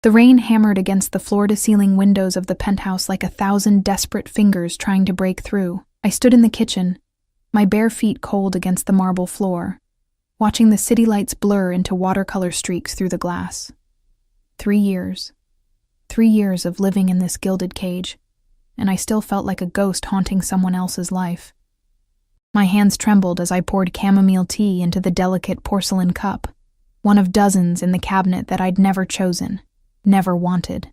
The rain hammered against the floor-to-ceiling windows of the penthouse like 1,000 desperate fingers trying to break through. I stood in the kitchen, my bare feet cold against the marble floor, watching the city lights blur into watercolor streaks through the glass. 3 years. 3 years of living in this gilded cage, and I still felt like a ghost haunting someone else's life. My hands trembled as I poured chamomile tea into the delicate porcelain cup, one of dozens in the cabinet that I'd never chosen, never wanted.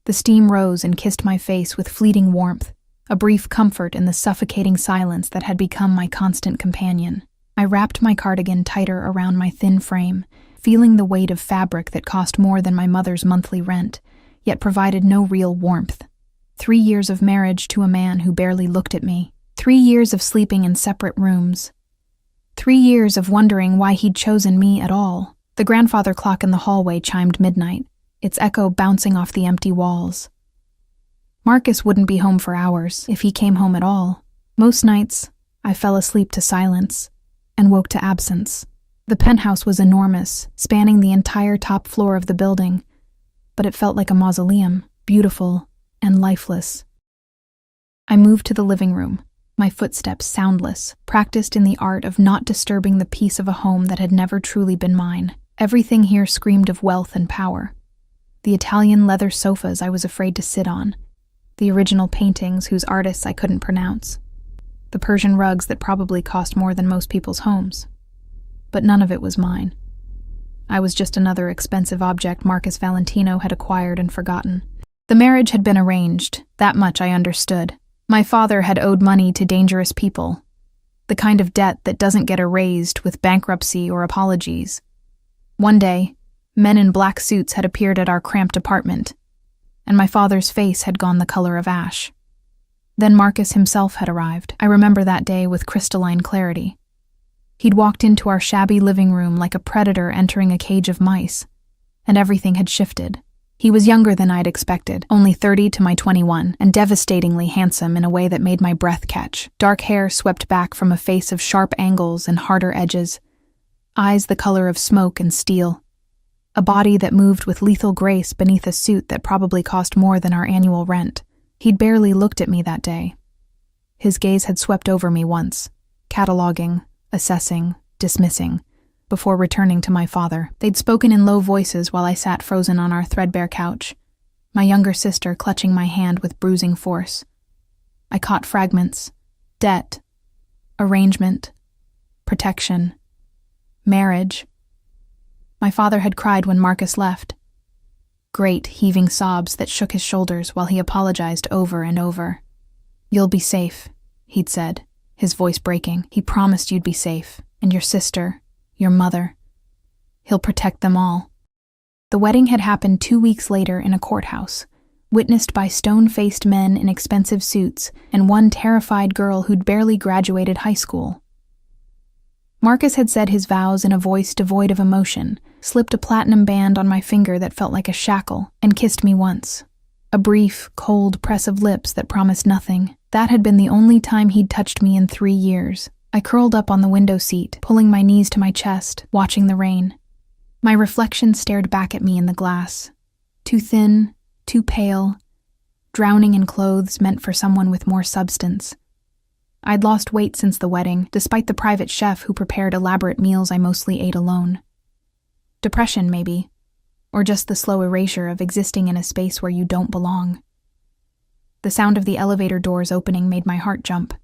The steam rose and kissed my face with fleeting warmth, a brief comfort in the suffocating silence that had become my constant companion. I wrapped my cardigan tighter around my thin frame, feeling the weight of fabric that cost more than my mother's monthly rent, yet provided no real warmth. 3 years of marriage to a man who barely looked at me. 3 years of sleeping in separate rooms. 3 years of wondering why he'd chosen me at all. The grandfather clock in the hallway chimed midnight, its echo bouncing off the empty walls. Marcus wouldn't be home for hours, if he came home at all. Most nights, I fell asleep to silence and woke to absence. The penthouse was enormous, spanning the entire top floor of the building, but it felt like a mausoleum, beautiful and lifeless. I moved to the living room, my footsteps soundless, practiced in the art of not disturbing the peace of a home that had never truly been mine. Everything here screamed of wealth and power. The Italian leather sofas I was afraid to sit on, the original paintings whose artists I couldn't pronounce, the Persian rugs that probably cost more than most people's homes. But none of it was mine. I was just another expensive object Marcus Valentino had acquired and forgotten. The marriage had been arranged, that much I understood. My father had owed money to dangerous people, the kind of debt that doesn't get erased with bankruptcy or apologies. One day, men in black suits had appeared at our cramped apartment, and my father's face had gone the color of ash. Then Marcus himself had arrived. I remember that day with crystalline clarity. He'd walked into our shabby living room like a predator entering a cage of mice, and everything had shifted. He was younger than I'd expected, only 30 to my 21, and devastatingly handsome in a way that made my breath catch. Dark hair swept back from a face of sharp angles and harder edges, eyes the color of smoke and steel, a body that moved with lethal grace beneath a suit that probably cost more than our annual rent. He'd barely looked at me that day. His gaze had swept over me once, cataloging, assessing, dismissing, before returning to my father. They'd spoken in low voices while I sat frozen on our threadbare couch, my younger sister clutching my hand with bruising force. I caught fragments: debt, arrangement, protection, marriage. My father had cried when Marcus left. Great, heaving sobs that shook his shoulders while he apologized over and over. "You'll be safe," he'd said, his voice breaking. "He promised you'd be safe, and your sister, your mother. He'll protect them all." The wedding had happened 2 weeks later in a courthouse, witnessed by stone-faced men in expensive suits and one terrified girl who'd barely graduated high school. Marcus had said his vows in a voice devoid of emotion, slipped a platinum band on my finger that felt like a shackle, and kissed me once. A brief, cold press of lips that promised nothing. That had been the only time he'd touched me in 3 years. I curled up on the window seat, pulling my knees to my chest, watching the rain. My reflection stared back at me in the glass. Too thin, too pale, drowning in clothes meant for someone with more substance. I'd lost weight since the wedding, despite the private chef who prepared elaborate meals I mostly ate alone. Depression, maybe, or just the slow erasure of existing in a space where you don't belong. The sound of the elevator doors opening made my heart jump.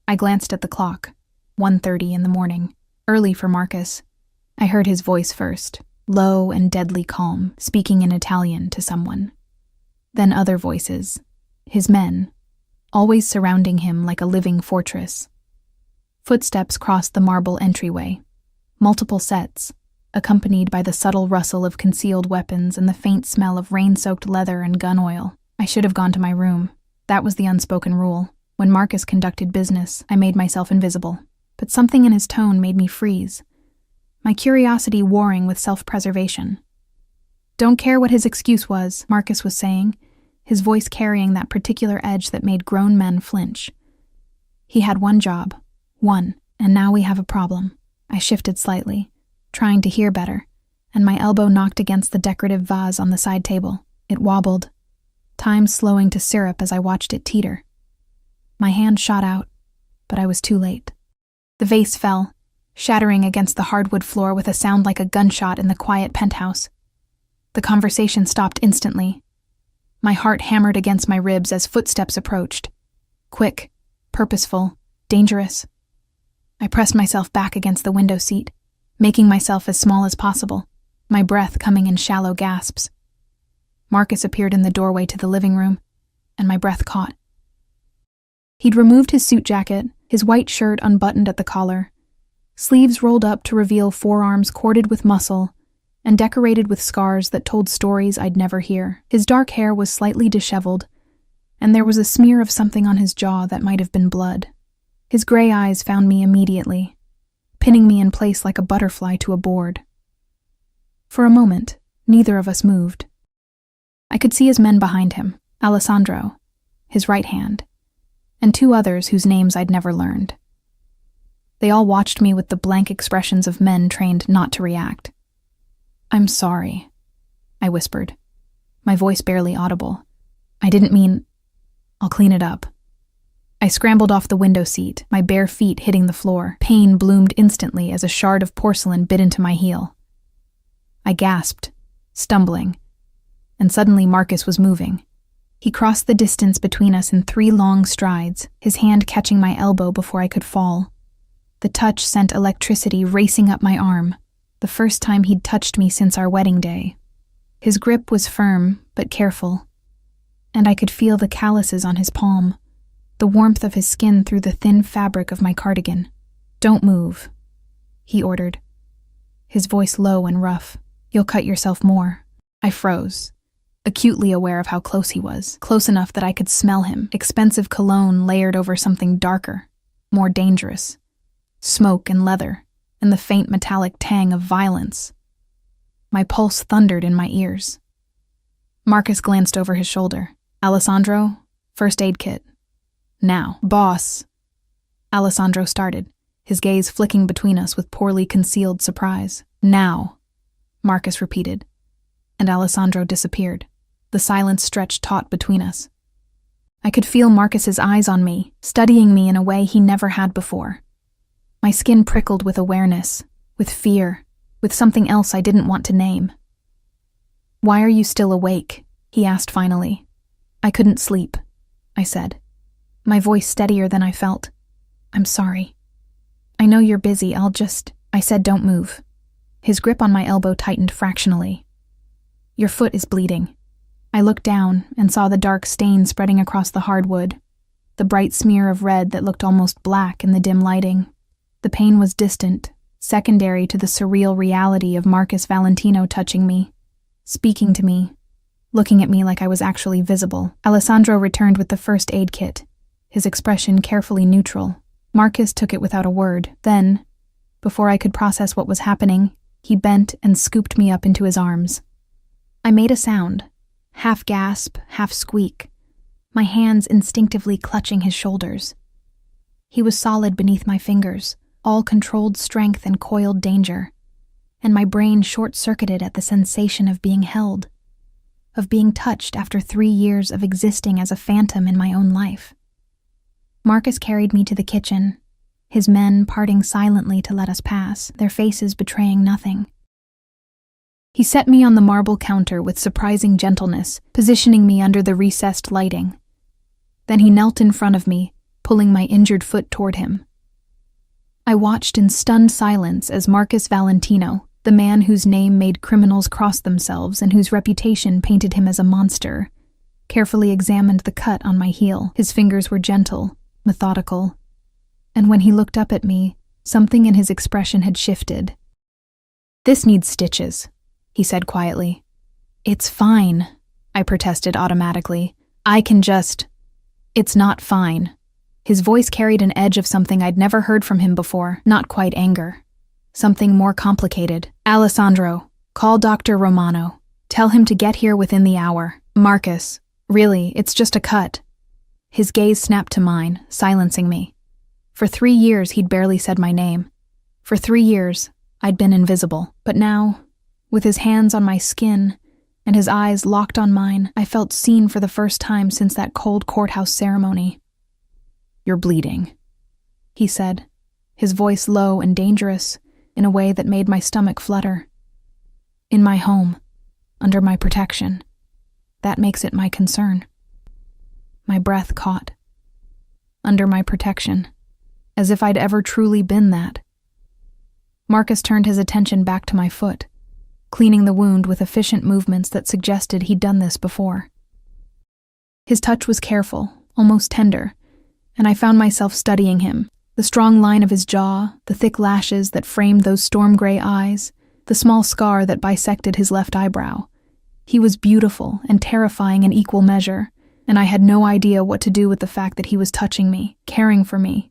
I glanced at the clock. 1:30 in the morning, early for Marcus. I heard his voice first, low and deadly calm, speaking in Italian to someone. Then other voices, his men, always surrounding him like a living fortress. Footsteps crossed the marble entryway, multiple sets, accompanied by the subtle rustle of concealed weapons and the faint smell of rain-soaked leather and gun oil. I should have gone to my room. That was the unspoken rule. When Marcus conducted business, I made myself invisible. But something in his tone made me freeze, my curiosity warring with self-preservation. "Don't care what his excuse was," Marcus was saying, his voice carrying that particular edge that made grown men flinch. He had one job, one, and now we have a problem. I shifted slightly, trying to hear better, and my elbow knocked against the decorative vase on the side table. It wobbled, time slowing to syrup as I watched it teeter. My hand shot out, but I was too late. The vase fell, shattering against the hardwood floor with a sound like a gunshot in the quiet penthouse. The conversation stopped instantly. My heart hammered against my ribs as footsteps approached. Quick, purposeful, dangerous. I pressed myself back against the window seat, making myself as small as possible, my breath coming in shallow gasps. Marcus appeared in the doorway to the living room, and my breath caught. He'd removed his suit jacket, his white shirt unbuttoned at the collar, sleeves rolled up to reveal forearms corded with muscle and decorated with scars that told stories I'd never hear. His dark hair was slightly disheveled, and there was a smear of something on his jaw that might have been blood. His gray eyes found me immediately, pinning me in place like a butterfly to a board. For a moment, neither of us moved. I could see his men behind him, Alessandro, his right hand, and two others whose names I'd never learned. They all watched me with the blank expressions of men trained not to react. "I'm sorry," I whispered, my voice barely audible. "I didn't mean... I'll clean it up." I scrambled off the window seat, my bare feet hitting the floor. Pain bloomed instantly as a shard of porcelain bit into my heel. I gasped, stumbling, and suddenly Marcus was moving. He crossed the distance between us in 3 long strides, his hand catching my elbow before I could fall. The touch sent electricity racing up my arm, the first time he'd touched me since our wedding day. His grip was firm, but careful, and I could feel the calluses on his palm, the warmth of his skin through the thin fabric of my cardigan. "Don't move," he ordered, his voice low and rough. "You'll cut yourself more." I froze, acutely aware of how close he was, close enough that I could smell him, expensive cologne layered over something darker, more dangerous, smoke and leather, and the faint metallic tang of violence. My pulse thundered in my ears. Marcus glanced over his shoulder. "Alessandro, first aid kit. Now." "Boss," Alessandro started, his gaze flicking between us with poorly concealed surprise. "Now," Marcus repeated, and Alessandro disappeared. The silence stretched taut between us. I could feel Marcus's eyes on me, studying me in a way he never had before. My skin prickled with awareness, with fear, with something else I didn't want to name. "Why are you still awake?" he asked finally. "I couldn't sleep," I said, my voice steadier than I felt. "I'm sorry. I know you're busy, I said don't move." His grip on my elbow tightened fractionally. "Your foot is bleeding." I looked down and saw the dark stain spreading across the hardwood, the bright smear of red that looked almost black in the dim lighting. The pain was distant, secondary to the surreal reality of Marcus Valentino touching me, speaking to me, looking at me like I was actually visible. Alessandro returned with the first aid kit, his expression carefully neutral. Marcus took it without a word. Then, before I could process what was happening, he bent and scooped me up into his arms. I made a sound, half gasp, half squeak, my hands instinctively clutching his shoulders. He was solid beneath my fingers, all controlled strength and coiled danger, and my brain short-circuited at the sensation of being held, of being touched after 3 years of existing as a phantom in my own life. Marcus carried me to the kitchen, his men parting silently to let us pass, their faces betraying nothing. He set me on the marble counter with surprising gentleness, positioning me under the recessed lighting. Then he knelt in front of me, pulling my injured foot toward him. I watched in stunned silence as Marcus Valentino, the man whose name made criminals cross themselves and whose reputation painted him as a monster, carefully examined the cut on my heel. His fingers were gentle, methodical, and when he looked up at me, something in his expression had shifted. "This needs stitches," he said quietly. "It's fine," I protested automatically. "I can just..." "It's not fine." His voice carried an edge of something I'd never heard from him before, not quite anger. Something more complicated. "Alessandro, call Dr. Romano. Tell him to get here within the hour." "Marcus, really, it's just a cut." His gaze snapped to mine, silencing me. For 3 years, he'd barely said my name. For 3 years, I'd been invisible. But now, with his hands on my skin, and his eyes locked on mine, I felt seen for the first time since that cold courthouse ceremony. "You're bleeding," he said, his voice low and dangerous, in a way that made my stomach flutter. "In my home, under my protection. That makes it my concern." My breath caught. Under my protection, as if I'd ever truly been that. Marcus turned his attention back to my foot, cleaning the wound with efficient movements that suggested he'd done this before. His touch was careful, almost tender, and I found myself studying him, the strong line of his jaw, the thick lashes that framed those storm-gray eyes, the small scar that bisected his left eyebrow. He was beautiful and terrifying in equal measure, and I had no idea what to do with the fact that he was touching me, caring for me,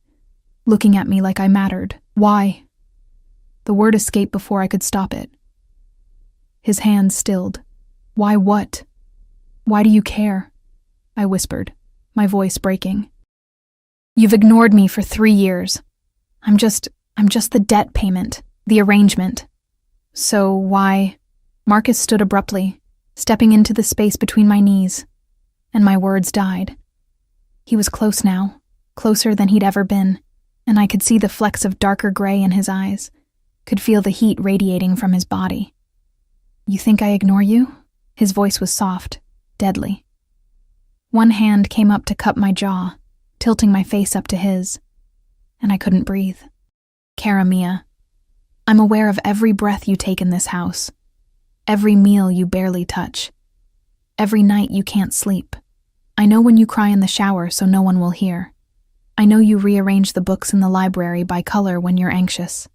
looking at me like I mattered. Why? The word escaped before I could stop it. His hands stilled. "Why what? Why do you care?" I whispered, my voice breaking. "You've ignored me for 3 years. I'm just the debt payment, the arrangement. So why?" Marcus stood abruptly, stepping into the space between my knees, and my words died. He was close now, closer than he'd ever been, and I could see the flecks of darker gray in his eyes, could feel the heat radiating from his body. "You think I ignore you?" His voice was soft, deadly. One hand came up to cup my jaw, tilting my face up to his, and I couldn't breathe. "Cara Mia, I'm aware of every breath you take in this house, every meal you barely touch, every night you can't sleep. I know when you cry in the shower so no one will hear. I know you rearrange the books in the library by color when you're anxious.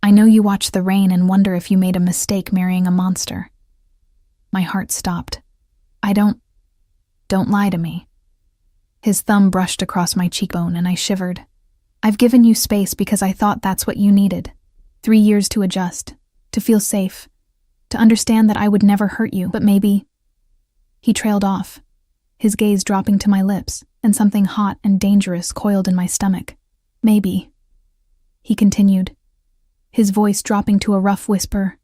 I know you watch the rain and wonder if you made a mistake marrying a monster." My heart stopped. Don't lie to me." His thumb brushed across my cheekbone and I shivered. "I've given you space because I thought that's what you needed. 3 years to adjust, to feel safe, to understand that I would never hurt you, but maybe—" He trailed off, his gaze dropping to my lips, and something hot and dangerous coiled in my stomach. "Maybe," he continued, his voice dropping to a rough whisper.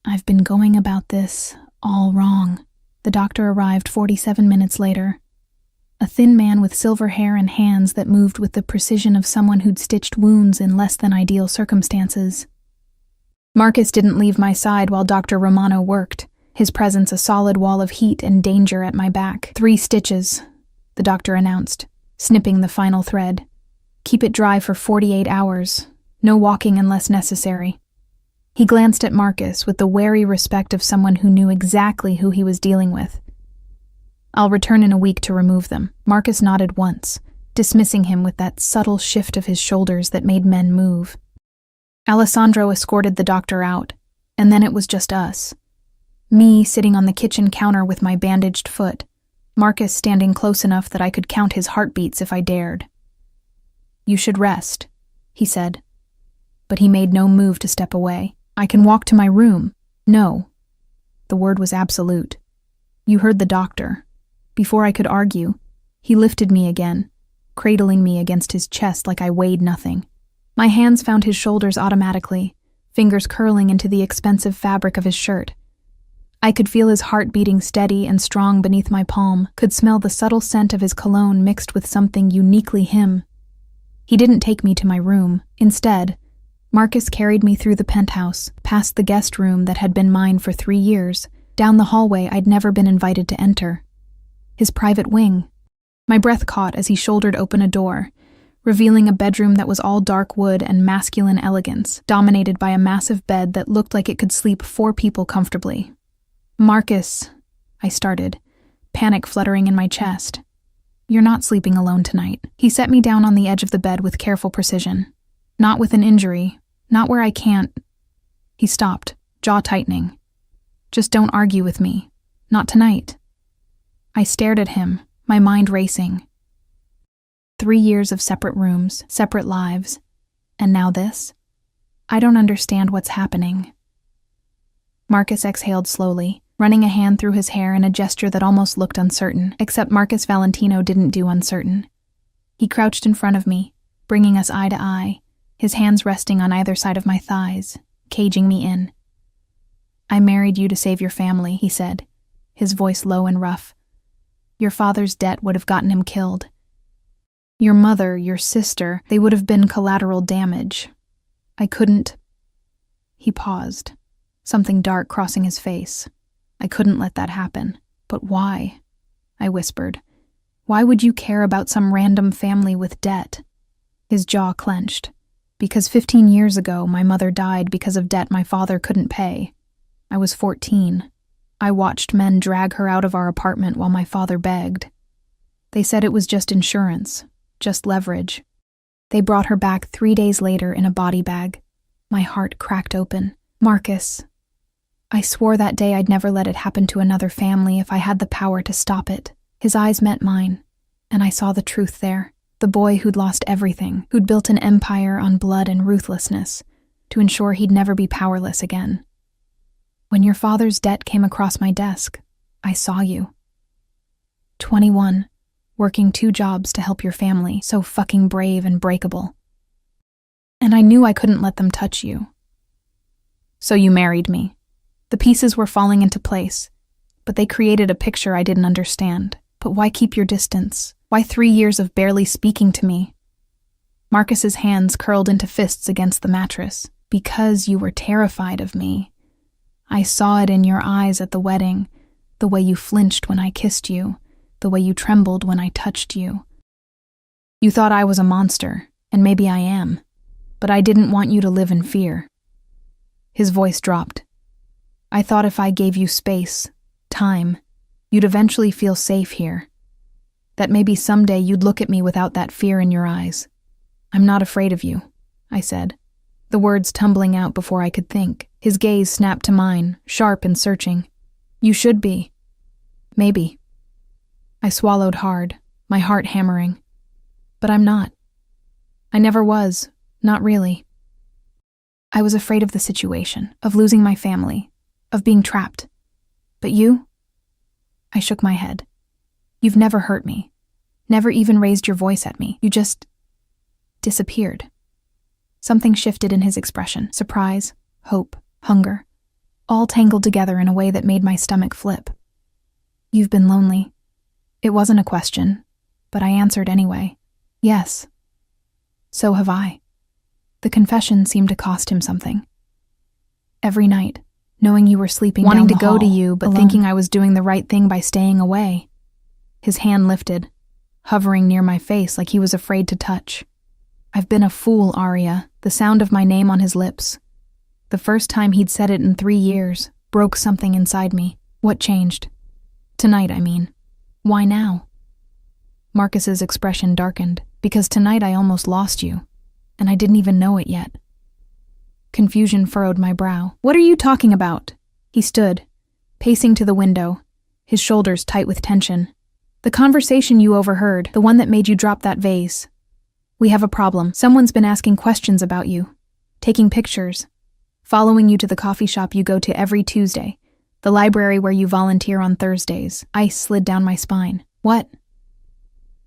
"I've been going about this all wrong." The doctor arrived 47 minutes later, a thin man with silver hair and hands that moved with the precision of someone who'd stitched wounds in less than ideal circumstances. Marcus didn't leave my side while Dr. Romano worked, his presence a solid wall of heat and danger at my back. 3 stitches, the doctor announced, snipping the final thread. "Keep it dry for 48 hours. No walking unless necessary." He glanced at Marcus with the wary respect of someone who knew exactly who he was dealing with. "I'll return in a week to remove them." Marcus nodded once, dismissing him with that subtle shift of his shoulders that made men move. Alessandro escorted the doctor out, and then it was just us. Me sitting on the kitchen counter with my bandaged foot, Marcus standing close enough that I could count his heartbeats if I dared. "You should rest," he said. But he made no move to step away. "I can walk to my room." "No." The word was absolute. "You heard the doctor." Before I could argue, he lifted me again, cradling me against his chest like I weighed nothing. My hands found his shoulders automatically, fingers curling into the expensive fabric of his shirt. I could feel his heart beating steady and strong beneath my palm, could smell the subtle scent of his cologne mixed with something uniquely him. He didn't take me to my room. Instead, Marcus carried me through the penthouse, past the guest room that had been mine for 3 years, down the hallway I'd never been invited to enter. His private wing. My breath caught as he shouldered open a door, revealing a bedroom that was all dark wood and masculine elegance, dominated by a massive bed that looked like it could sleep 4 people comfortably. "Marcus," I started, panic fluttering in my chest. "You're not sleeping alone tonight." He set me down on the edge of the bed with careful precision. "Not with an injury, not where I can't—" He stopped, jaw tightening. "Just don't argue with me. Not tonight." I stared at him, my mind racing. 3 years of separate rooms, separate lives, and now this? I don't understand what's happening. Marcus exhaled slowly, running a hand through his hair in a gesture that almost looked uncertain, except Marcus Valentino didn't do uncertain. He crouched in front of me, bringing us eye to eye, his hands resting on either side of my thighs, caging me in. I married you to save your family, he said, his voice low and rough. Your father's debt would have gotten him killed. Your mother, your sister, they would have been collateral damage. I couldn't. He paused, something dark crossing his face. I couldn't let that happen. But why? I whispered. Why would you care about some random family with debt? His jaw clenched. Because 15 years ago, my mother died because of debt my father couldn't pay. I was 14. I watched men drag her out of our apartment while my father begged. They said it was just insurance, just leverage. They brought her back 3 days later in a body bag. My heart cracked open. Marcus. I swore that day I'd never let it happen to another family if I had the power to stop it. His eyes met mine, and I saw the truth there. The boy who'd lost everything, who'd built an empire on blood and ruthlessness, to ensure he'd never be powerless again. When your father's debt came across my desk, I saw you. 21, working 2 jobs to help your family, so fucking brave and breakable. And I knew I couldn't let them touch you. So you married me. The pieces were falling into place, but they created a picture I didn't understand. But why keep your distance? Why 3 years of barely speaking to me? Marcus's hands curled into fists against the mattress. Because you were terrified of me. I saw it in your eyes at the wedding, the way you flinched when I kissed you, the way you trembled when I touched you. You thought I was a monster, and maybe I am, but I didn't want you to live in fear. His voice dropped. I thought if I gave you space, time, you'd eventually feel safe here. That maybe someday you'd look at me without that fear in your eyes. I'm not afraid of you, I said, the words tumbling out before I could think. His gaze snapped to mine, sharp and searching. You should be. Maybe. I swallowed hard, my heart hammering. But I'm not. I never was, not really. I was afraid of the situation, of losing my family, of being trapped. But you? I shook my head. You've never hurt me, never even raised your voice at me. You just disappeared. Something shifted in his expression, surprise, hope, hunger, all tangled together in a way that made my stomach flip. You've been lonely. It wasn't a question, but I answered anyway. Yes. So have I. The confession seemed to cost him something. Every night, knowing you were sleeping Wanting down to the hall, go to you, but alone, thinking I was doing the right thing by staying away. His hand lifted, hovering near my face like he was afraid to touch. I've been a fool, Arya, the sound of my name on his lips. The first time he'd said it in 3 years broke something inside me. What changed? Tonight, I mean. Why now? Marcus's expression darkened, because tonight I almost lost you, and I didn't even know it yet. Confusion furrowed my brow. What are you talking about? He stood, pacing to the window, his shoulders tight with tension. The conversation you overheard, the one that made you drop that vase. We have a problem. Someone's been asking questions about you, taking pictures, following you to the coffee shop you go to every Tuesday, the library where you volunteer on Thursdays. Ice slid down my spine. What?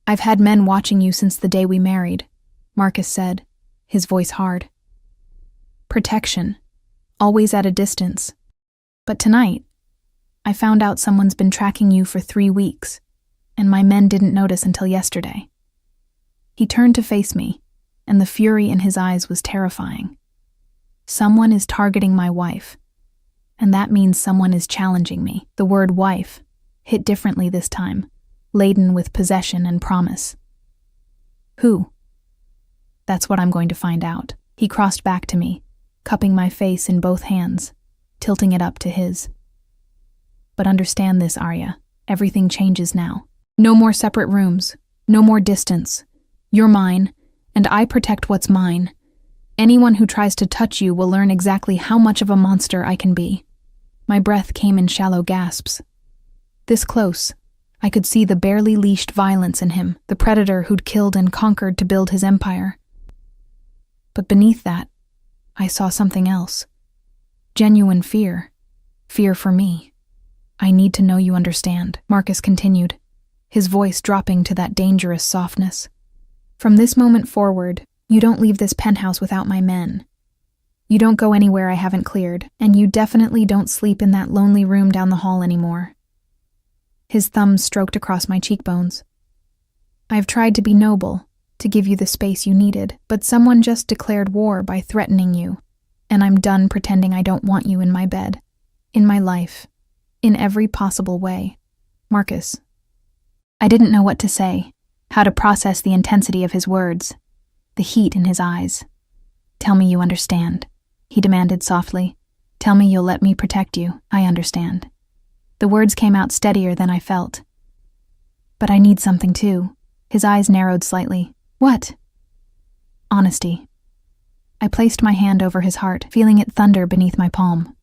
I've had men watching you since the day we married, Marcus said, his voice hard. Protection, always at a distance. But tonight, I found out someone's been tracking you for 3 weeks, and my men didn't notice until yesterday. He turned to face me, and the fury in his eyes was terrifying. Someone is targeting my wife, and that means someone is challenging me. The word wife hit differently this time, laden with possession and promise. Who? That's what I'm going to find out. He crossed back to me, cupping my face in both hands, tilting it up to his. But understand this, Arya. Everything changes now. No more separate rooms. No more distance. You're mine, and I protect what's mine. Anyone who tries to touch you will learn exactly how much of a monster I can be. My breath came in shallow gasps. This close, I could see the barely leashed violence in him, the predator who'd killed and conquered to build his empire. But beneath that, I saw something else. Genuine fear. Fear for me. I need to know you understand, Marcus continued, his voice dropping to that dangerous softness. From this moment forward, you don't leave this penthouse without my men. You don't go anywhere I haven't cleared, and you definitely don't sleep in that lonely room down the hall anymore. His thumb stroked across my cheekbones. I've tried to be noble, to give you the space you needed, but someone just declared war by threatening you, and I'm done pretending I don't want you in my bed, in my life, in every possible way. Marcus. I didn't know what to say, how to process the intensity of his words, the heat in his eyes. Tell me you understand, he demanded softly. Tell me you'll let me protect you. I understand. The words came out steadier than I felt. But I need something too. His eyes narrowed slightly. What? Honesty. I placed my hand over his heart, feeling it thunder beneath my palm.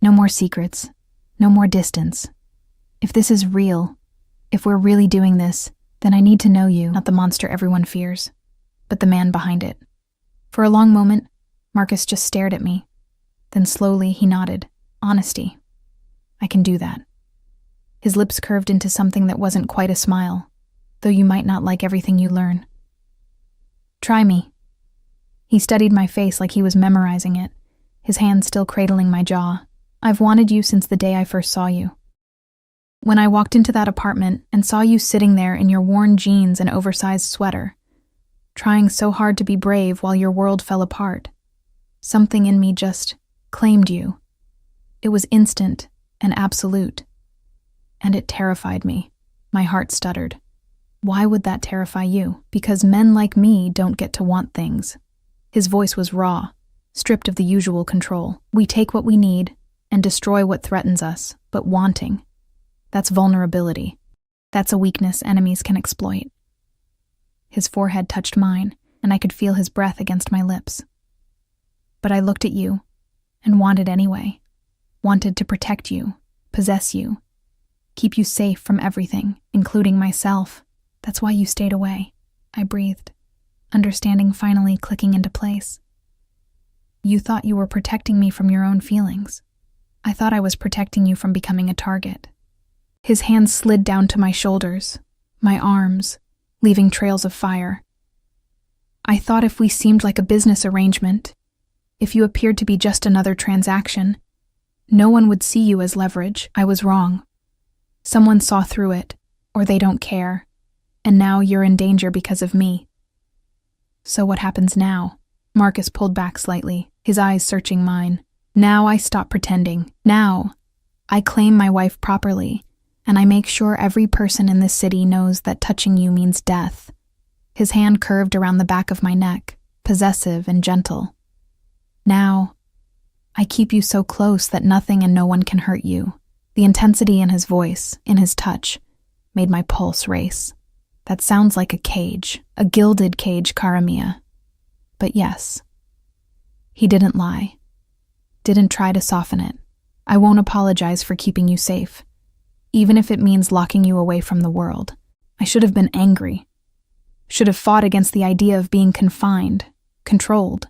No more secrets. No more distance. If this is real, if we're really doing this, then I need to know you, not the monster everyone fears, but the man behind it. For a long moment, Marcus just stared at me. Then slowly he nodded. Honesty. I can do that. His lips curved into something that wasn't quite a smile, though you might not like everything you learn. Try me. He studied my face like he was memorizing it, his hand still cradling my jaw. I've wanted you since the day I first saw you. When I walked into that apartment and saw you sitting there in your worn jeans and oversized sweater, trying so hard to be brave while your world fell apart, something in me just claimed you. It was instant and absolute, and it terrified me. My heart stuttered. Why would that terrify you? Because men like me don't get to want things. His voice was raw, stripped of the usual control. We take what we need and destroy what threatens us, but wanting, that's vulnerability. That's a weakness enemies can exploit. His forehead touched mine, and I could feel his breath against my lips. But I looked at you and wanted anyway. Wanted to protect you, possess you, keep you safe from everything, including myself. That's why you stayed away. I breathed, understanding finally clicking into place. You thought you were protecting me from your own feelings. I thought I was protecting you from becoming a target. His hands slid down to my shoulders, my arms, leaving trails of fire. I thought if we seemed like a business arrangement, if you appeared to be just another transaction, no one would see you as leverage. I was wrong. Someone saw through it, or they don't care, and now you're in danger because of me. So what happens now? Marcus pulled back slightly, his eyes searching mine. Now I stop pretending. Now I claim my wife properly, and I make sure every person in this city knows that touching you means death. His hand curved around the back of my neck, possessive and gentle. Now I keep you so close that nothing and no one can hurt you. The intensity in his voice, in his touch, made my pulse race. That sounds like a cage, a gilded cage, Karamia. But yes, he didn't lie. Didn't try to soften it. I won't apologize for keeping you safe, even if it means locking you away from the world. I should have been angry. Should have fought against the idea of being confined, controlled.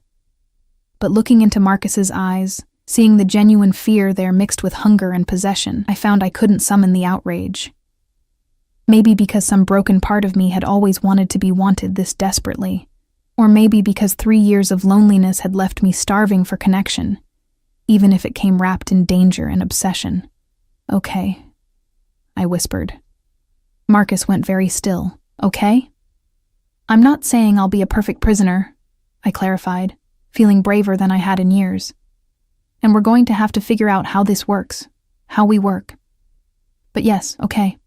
But looking into Marcus's eyes, seeing the genuine fear there mixed with hunger and possession, I found I couldn't summon the outrage. Maybe because some broken part of me had always wanted to be wanted this desperately. Or maybe because 3 years of loneliness had left me starving for connection, even if it came wrapped in danger and obsession. Okay, I whispered. Marcus went very still. Okay? I'm not saying I'll be a perfect prisoner, I clarified, feeling braver than I had in years. And we're going to have to figure out how this works, how we work. But yes, okay,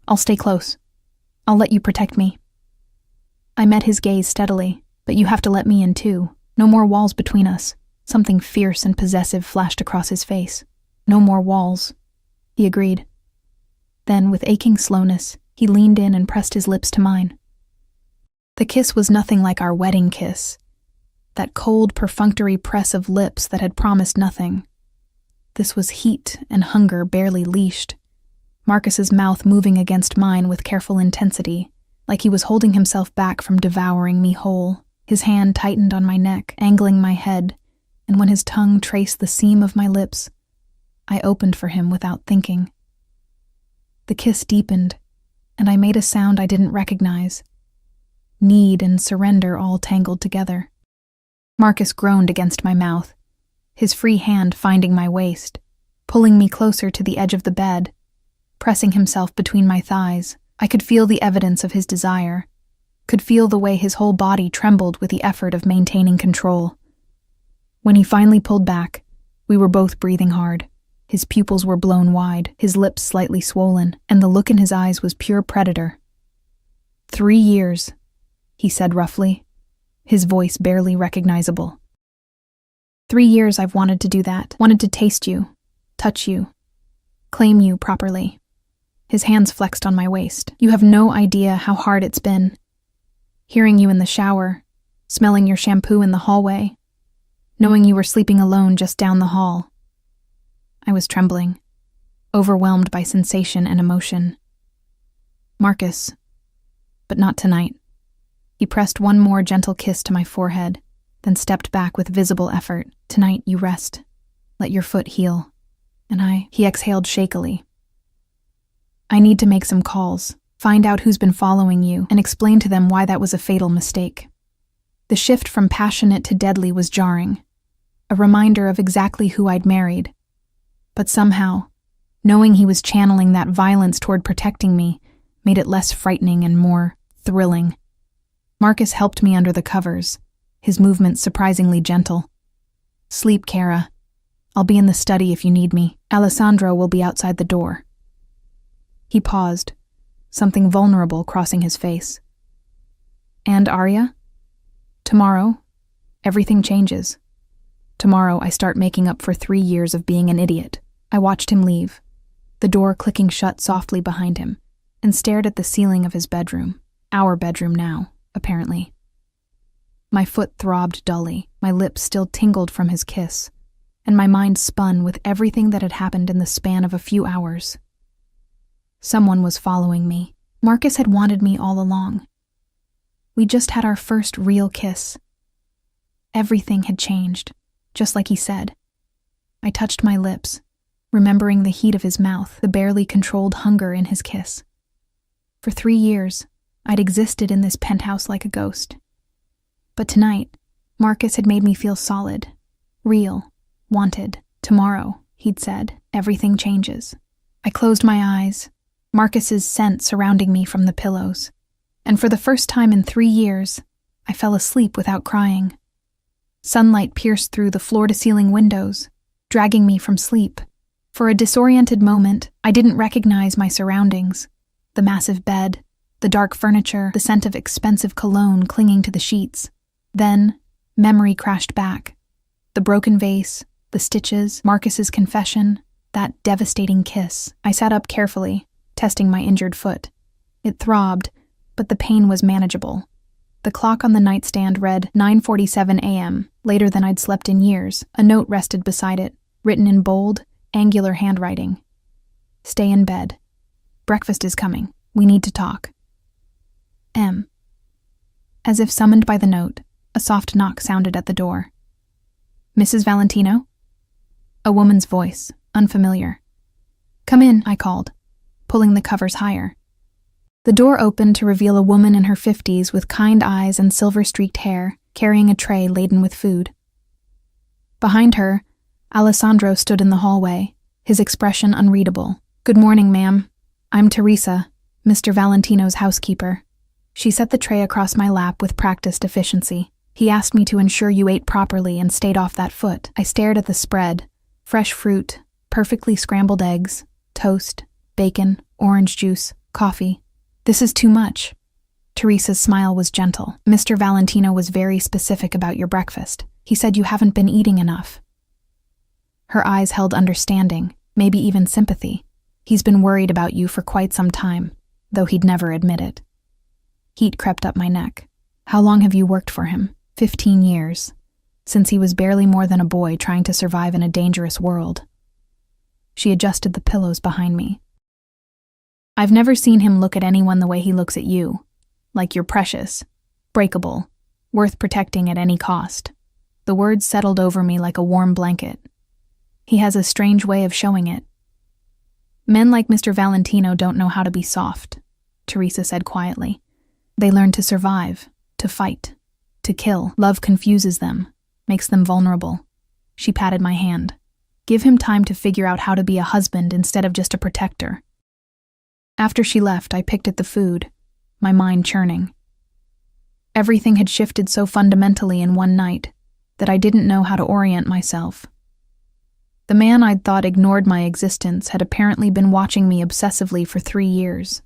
I'll stay close. I'll let you protect me. I met his gaze steadily, but you have to let me in too. No more walls between us. Something fierce and possessive flashed across his face. No more walls, he agreed. Then, with aching slowness, he leaned in and pressed his lips to mine. The kiss was nothing like our wedding kiss, that cold, perfunctory press of lips that had promised nothing. This was heat and hunger barely leashed, Marcus's mouth moving against mine with careful intensity, like he was holding himself back from devouring me whole. His hand tightened on my neck, angling my head, and when his tongue traced the seam of my lips, I opened for him without thinking. The kiss deepened, and I made a sound I didn't recognize. Need and surrender all tangled together. Marcus groaned against my mouth, his free hand finding my waist, pulling me closer to the edge of the bed, pressing himself between my thighs. I could feel the evidence of his desire, could feel the way his whole body trembled with the effort of maintaining control. When he finally pulled back, we were both breathing hard. His pupils were blown wide, his lips slightly swollen, and the look in his eyes was pure predator. 3 years, he said roughly, his voice barely recognizable. 3 years I've wanted to do that, wanted to taste you, touch you, claim you properly. His hands flexed on my waist. You have no idea how hard it's been. Hearing you in the shower, smelling your shampoo in the hallway, knowing you were sleeping alone just down the hall. I was trembling, overwhelmed by sensation and emotion. Marcus, but not tonight. He pressed one more gentle kiss to my forehead, then stepped back with visible effort. Tonight you rest. Let your foot heal. And he exhaled shakily. I need to make some calls, find out who's been following you, and explain to them why that was a fatal mistake. The shift from passionate to deadly was jarring, a reminder of exactly who I'd married. But somehow, knowing he was channeling that violence toward protecting me made it less frightening and more thrilling. Marcus helped me under the covers, his movements surprisingly gentle. Sleep, Kara. I'll be in the study if you need me. Alessandro will be outside the door. He paused, something vulnerable crossing his face. And Arya? Tomorrow, everything changes. Tomorrow I start making up for 3 years of being an idiot. I watched him leave, the door clicking shut softly behind him, and stared at the ceiling of his bedroom. Our bedroom now, apparently. My foot throbbed dully, my lips still tingled from his kiss, and my mind spun with everything that had happened in the span of a few hours. Someone was following me. Marcus had wanted me all along. We just had our first real kiss. Everything had changed, just like he said. I touched my lips, remembering the heat of his mouth, the barely controlled hunger in his kiss. For 3 years, I'd existed in this penthouse like a ghost. But tonight, Marcus had made me feel solid, real, wanted. Tomorrow, he'd said, everything changes. I closed my eyes, Marcus's scent surrounding me from the pillows, and for the first time in 3 years, I fell asleep without crying. Sunlight pierced through the floor-to-ceiling windows, dragging me from sleep. For a disoriented moment, I didn't recognize my surroundings. The massive bed, the dark furniture, the scent of expensive cologne clinging to the sheets. Then, memory crashed back. The broken vase, the stitches, Marcus's confession, that devastating kiss. I sat up carefully, testing my injured foot. It throbbed, but the pain was manageable. The clock on the nightstand read 9:47 a.m., later than I'd slept in years. A note rested beside it, written in bold, angular handwriting. Stay in bed. Breakfast is coming. We need to talk. M. As if summoned by the note, a soft knock sounded at the door. Mrs. Valentino? A woman's voice, unfamiliar. Come in, I called, pulling the covers higher. The door opened to reveal a woman in her 50s with kind eyes and silver-streaked hair, carrying a tray laden with food. Behind her, Alessandro stood in the hallway, his expression unreadable. Good morning, ma'am. I'm Teresa, Mr. Valentino's housekeeper. She set the tray across my lap with practiced efficiency. He asked me to ensure you ate properly and stayed off that foot. I stared at the spread. Fresh fruit, perfectly scrambled eggs, toast, bacon, orange juice, coffee. This is too much. Teresa's smile was gentle. Mr. Valentino was very specific about your breakfast. He said you haven't been eating enough. Her eyes held understanding, maybe even sympathy. He's been worried about you for quite some time, though he'd never admit it. Heat crept up my neck. How long have you worked for him? 15 years. Since he was barely more than a boy trying to survive in a dangerous world. She adjusted the pillows behind me. I've never seen him look at anyone the way he looks at you. Like you're precious, breakable, worth protecting at any cost. The words settled over me like a warm blanket. He has a strange way of showing it. Men like Mr. Valentino don't know how to be soft, Teresa said quietly. They learn to survive, to fight, to kill. Love confuses them, makes them vulnerable. She patted my hand. Give him time to figure out how to be a husband instead of just a protector. After she left, I picked at the food, my mind churning. Everything had shifted so fundamentally in one night that I didn't know how to orient myself. The man I'd thought ignored my existence had apparently been watching me obsessively for 3 years.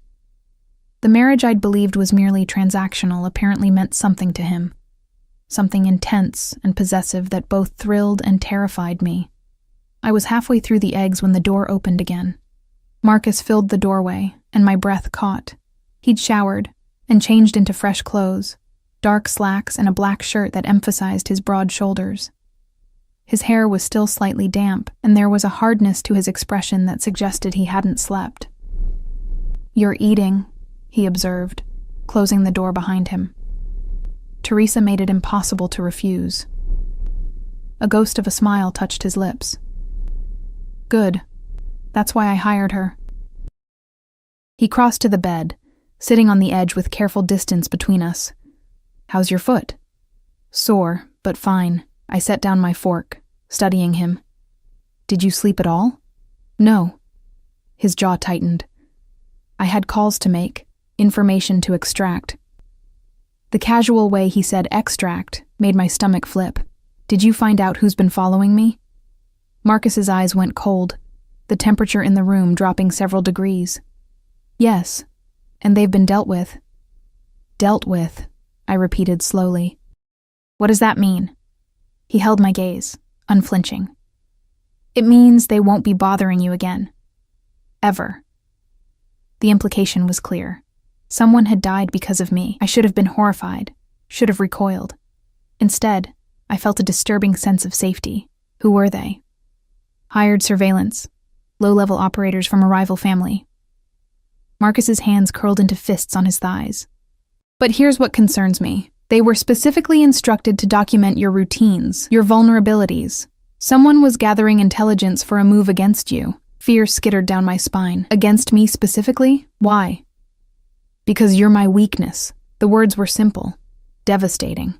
The marriage I'd believed was merely transactional apparently meant something to him, something intense and possessive that both thrilled and terrified me. I was halfway through the eggs when the door opened again. Marcus filled the doorway, and my breath caught. He'd showered and changed into fresh clothes, dark slacks and a black shirt that emphasized his broad shoulders. His hair was still slightly damp, and there was a hardness to his expression that suggested he hadn't slept. "You're eating," he observed, closing the door behind him. Teresa made it impossible to refuse. A ghost of a smile touched his lips. "Good. That's why I hired her." He crossed to the bed, sitting on the edge with careful distance between us. "How's your foot?" "Sore, but fine." I set down my fork, studying him. "Did you sleep at all?" "No." His jaw tightened. "I had calls to make, information to extract." The casual way he said extract made my stomach flip. "Did you find out who's been following me?" Marcus's eyes went cold, the temperature in the room dropping several degrees. "Yes, and they've been dealt with." "Dealt with," I repeated slowly. "What does that mean?" He held my gaze, unflinching. "It means they won't be bothering you again. Ever." The implication was clear. Someone had died because of me. I should have been horrified, should have recoiled. Instead, I felt a disturbing sense of safety. Who were they? Hired surveillance, low-level operators from a rival family. Marcus's hands curled into fists on his thighs. "But here's what concerns me. They were specifically instructed to document your routines, your vulnerabilities. Someone was gathering intelligence for a move against you." Fear skittered down my spine. "Against me specifically? Why?" "Because you're my weakness." The words were simple, devastating.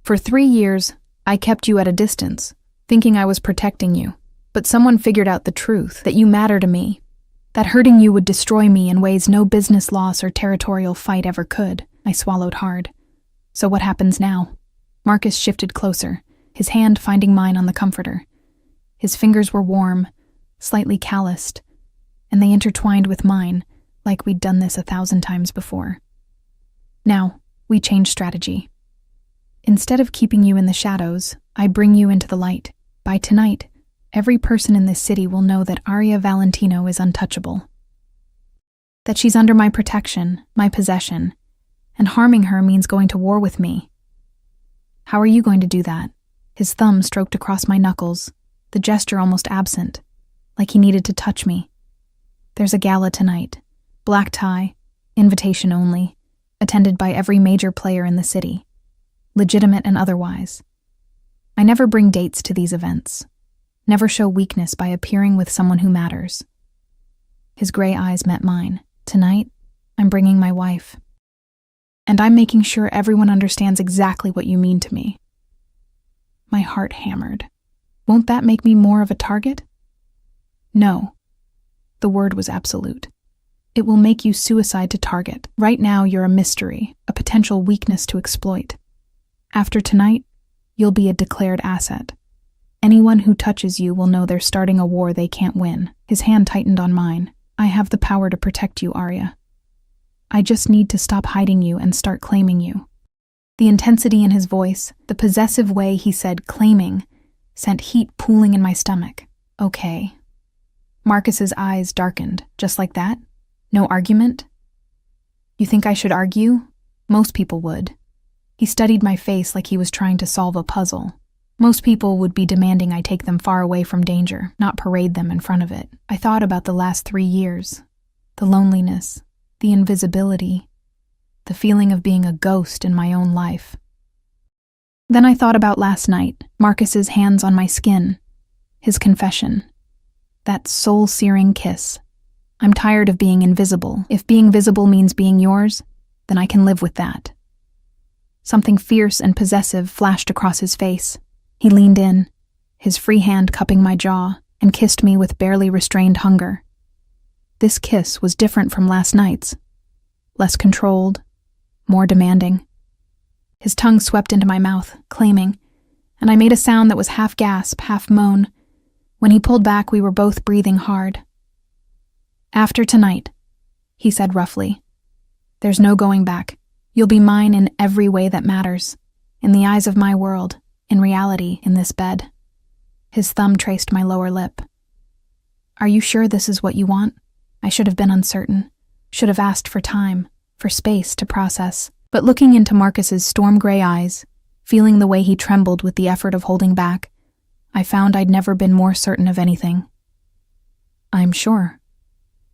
"For 3 years, I kept you at a distance, thinking I was protecting you. But someone figured out the truth, that you matter to me, that hurting you would destroy me in ways no business loss or territorial fight ever could." I swallowed hard. "So what happens now?" Marcus shifted closer, his hand finding mine on the comforter. His fingers were warm, slightly calloused, and they intertwined with mine, like we'd done this 1,000 times before. "Now, we change strategy. Instead of keeping you in the shadows, I bring you into the light. By tonight, every person in this city will know that Aria Valentino is untouchable. That she's under my protection, my possession, and harming her means going to war with me." "How are you going to do that?" His thumb stroked across my knuckles, the gesture almost absent, like he needed to touch me. "There's a gala tonight. Black tie, invitation only, attended by every major player in the city, legitimate and otherwise. I never bring dates to these events, never show weakness by appearing with someone who matters." His gray eyes met mine. "Tonight, I'm bringing my wife. And I'm making sure everyone understands exactly what you mean to me." My heart hammered. "Won't that make me more of a target?" "No." The word was absolute. "It will make you suicide to target. Right now, you're a mystery, a potential weakness to exploit. After tonight, you'll be a declared asset. Anyone who touches you will know they're starting a war they can't win." His hand tightened on mine. "I have the power to protect you, Aria. I just need to stop hiding you and start claiming you." The intensity in his voice, the possessive way he said claiming, sent heat pooling in my stomach. "Okay." Marcus's eyes darkened, just like that. "No argument?" "You think I should argue? Most people would." He studied my face like he was trying to solve a puzzle. "Most people would be demanding I take them far away from danger, not parade them in front of it." I thought about the last 3 years, the loneliness, the invisibility, the feeling of being a ghost in my own life. Then I thought about last night, Marcus's hands on my skin, his confession, that soul-searing kiss. I'm tired of being invisible. If being visible means being yours, then I can live with that. Something fierce and possessive flashed across his face. He leaned in, his free hand cupping my jaw, and kissed me with barely restrained hunger. This kiss was different from last night's. Less controlled, more demanding. His tongue swept into my mouth, claiming, and I made a sound that was half gasp, half moan. When he pulled back, we were both breathing hard. "After tonight," he said roughly. "There's no going back. You'll be mine in every way that matters. In the eyes of my world, in reality, in this bed." His thumb traced my lower lip. "Are you sure this is what you want?" I should have been uncertain. Should have asked for time, for space to process. But looking into Marcus's storm-gray eyes, feeling the way he trembled with the effort of holding back, I found I'd never been more certain of anything. "I'm sure."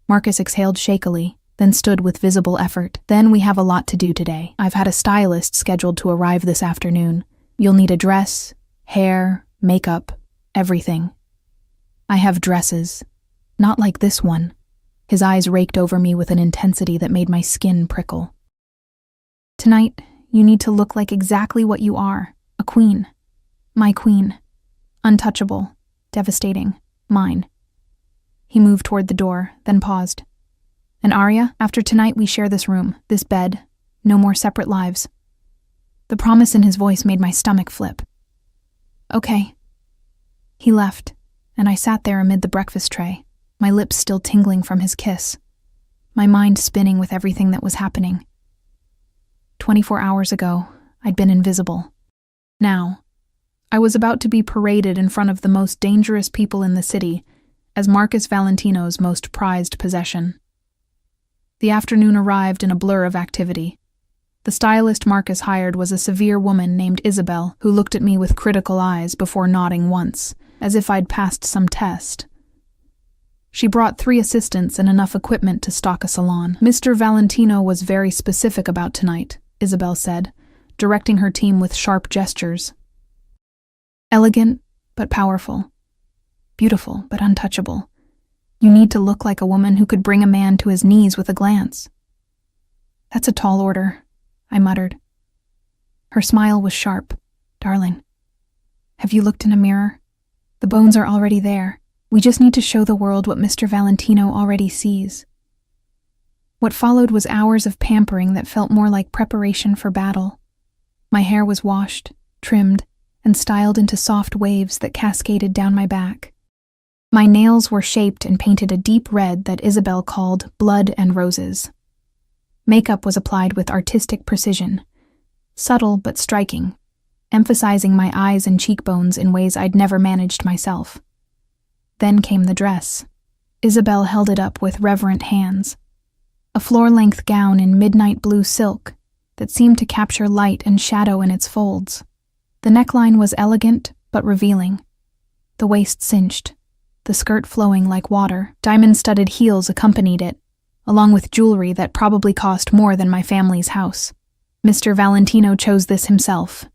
Marcus exhaled shakily, then stood with visible effort. "Then we have a lot to do today. I've had a stylist scheduled to arrive this afternoon. You'll need a dress, hair, makeup, everything. I have dresses. Not like this one." His eyes raked over me with an intensity that made my skin prickle. "Tonight, you need to look like exactly what you are, a queen. My queen. Untouchable, devastating, mine." He moved toward the door, then paused. "And Arya, after tonight we share this room, this bed, no more separate lives." The promise in his voice made my stomach flip. "Okay." He left, and I sat there amid the breakfast tray, my lips still tingling from his kiss, my mind spinning with everything that was happening. 24 hours ago, I'd been invisible. Now, I was about to be paraded in front of the most dangerous people in the city as Marcus Valentino's most prized possession. The afternoon arrived in a blur of activity. The stylist Marcus hired was a severe woman named Isabel, who looked at me with critical eyes before nodding once, as if I'd passed some test. She brought 3 assistants and enough equipment to stock a salon. "Mr. Valentino was very specific about tonight," Isabel said, directing her team with sharp gestures. "Elegant, but powerful. Beautiful, but untouchable. You need to look like a woman who could bring a man to his knees with a glance." "That's a tall order," I muttered. Her smile was sharp. "Darling, have you looked in a mirror? The bones are already there. We just need to show the world what Mr. Valentino already sees." What followed was hours of pampering that felt more like preparation for battle. My hair was washed, trimmed, and styled into soft waves that cascaded down my back. My nails were shaped and painted a deep red that Isabel called blood and roses. Makeup was applied with artistic precision, subtle but striking, emphasizing my eyes and cheekbones in ways I'd never managed myself. Then came the dress. Isabel held it up with reverent hands. A floor-length gown in midnight blue silk that seemed to capture light and shadow in its folds. The neckline was elegant but revealing. The waist cinched, the skirt flowing like water. Diamond-studded heels accompanied it, along with jewelry that probably cost more than my family's house. "Mr. Valentino chose this himself,"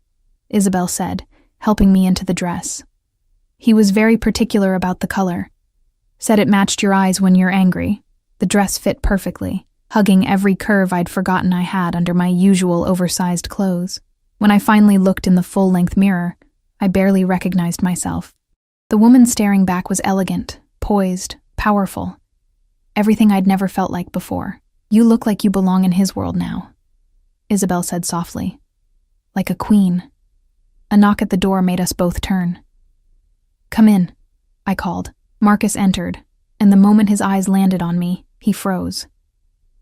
Isabel said, helping me into the dress. "He was very particular about the color. Said it matched your eyes when you're angry." The dress fit perfectly, hugging every curve I'd forgotten I had under my usual oversized clothes. When I finally looked in the full-length mirror, I barely recognized myself. The woman staring back was elegant, poised, powerful. Everything I'd never felt like before. "You look like you belong in his world now," Isabel said softly. "Like a queen." A knock at the door made us both turn. "Come in," I called. Marcus entered, and the moment his eyes landed on me, he froze.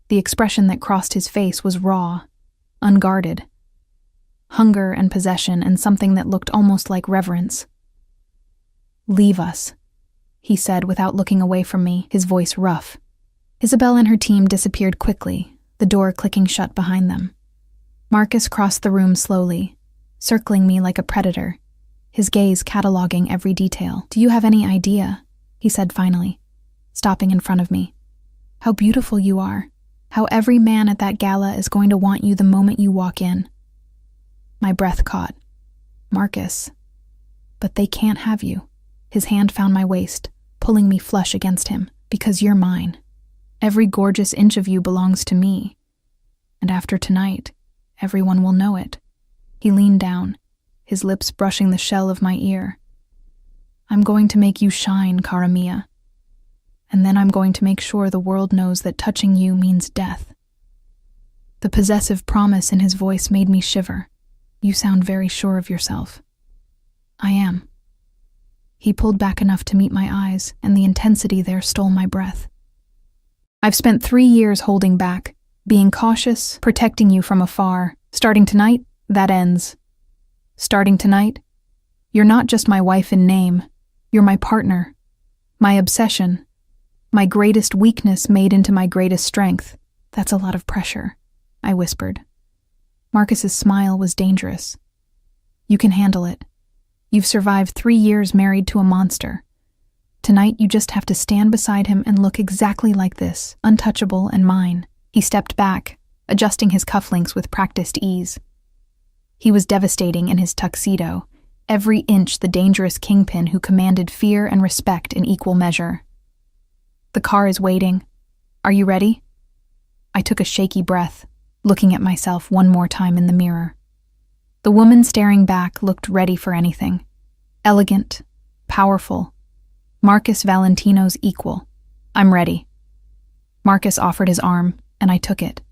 The expression that crossed his face was raw, unguarded. Hunger and possession and something that looked almost like reverence. "Leave us," he said without looking away from me, his voice rough. Isabel and her team disappeared quickly, the door clicking shut behind them. Marcus crossed the room slowly, circling me like a predator, his gaze cataloging every detail. "Do you have any idea," he said finally, stopping in front of me, "how beautiful you are, how every man at that gala is going to want you the moment you walk in?" My breath caught. "Marcus, but they can't have you." His hand found my waist, pulling me flush against him. "Because you're mine. Every gorgeous inch of you belongs to me. And after tonight, everyone will know it." He leaned down, his lips brushing the shell of my ear. I'm going to make you shine, cara mia. And then I'm going to make sure the world knows that touching you means death. The possessive promise in his voice made me shiver. You sound very sure of yourself. I am. He pulled back enough to meet my eyes, and the intensity there stole my breath. I've spent 3 years holding back, being cautious, protecting you from afar. Starting tonight, that ends. Starting tonight, you're not just my wife in name. You're my partner, my obsession, my greatest weakness made into my greatest strength. That's a lot of pressure, I whispered. Marcus's smile was dangerous. You can handle it. You've survived 3 years married to a monster. Tonight you just have to stand beside him and look exactly like this, untouchable and mine. He stepped back, adjusting his cufflinks with practiced ease. He was devastating in his tuxedo, every inch the dangerous kingpin who commanded fear and respect in equal measure. The car is waiting. Are you ready? I took a shaky breath, looking at myself one more time in the mirror. The woman staring back looked ready for anything. Elegant, powerful. Marcus Valentino's equal. I'm ready. Marcus offered his arm, and I took it,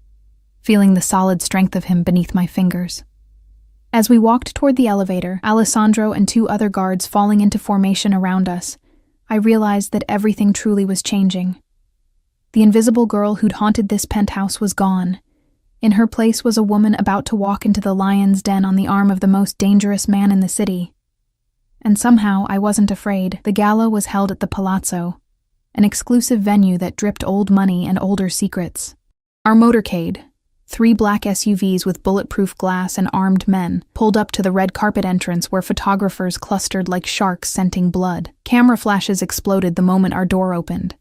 feeling the solid strength of him beneath my fingers. As we walked toward the elevator, Alessandro and 2 other guards falling into formation around us, I realized that everything truly was changing. The invisible girl who'd haunted this penthouse was gone. In her place was a woman about to walk into the lion's den on the arm of the most dangerous man in the city. And somehow I wasn't afraid. The gala was held at the Palazzo, an exclusive venue that dripped old money and older secrets. Our motorcade, 3 black SUVs with bulletproof glass and armed men, pulled up to the red carpet entrance where photographers clustered like sharks scenting blood. Camera flashes exploded the moment our door opened.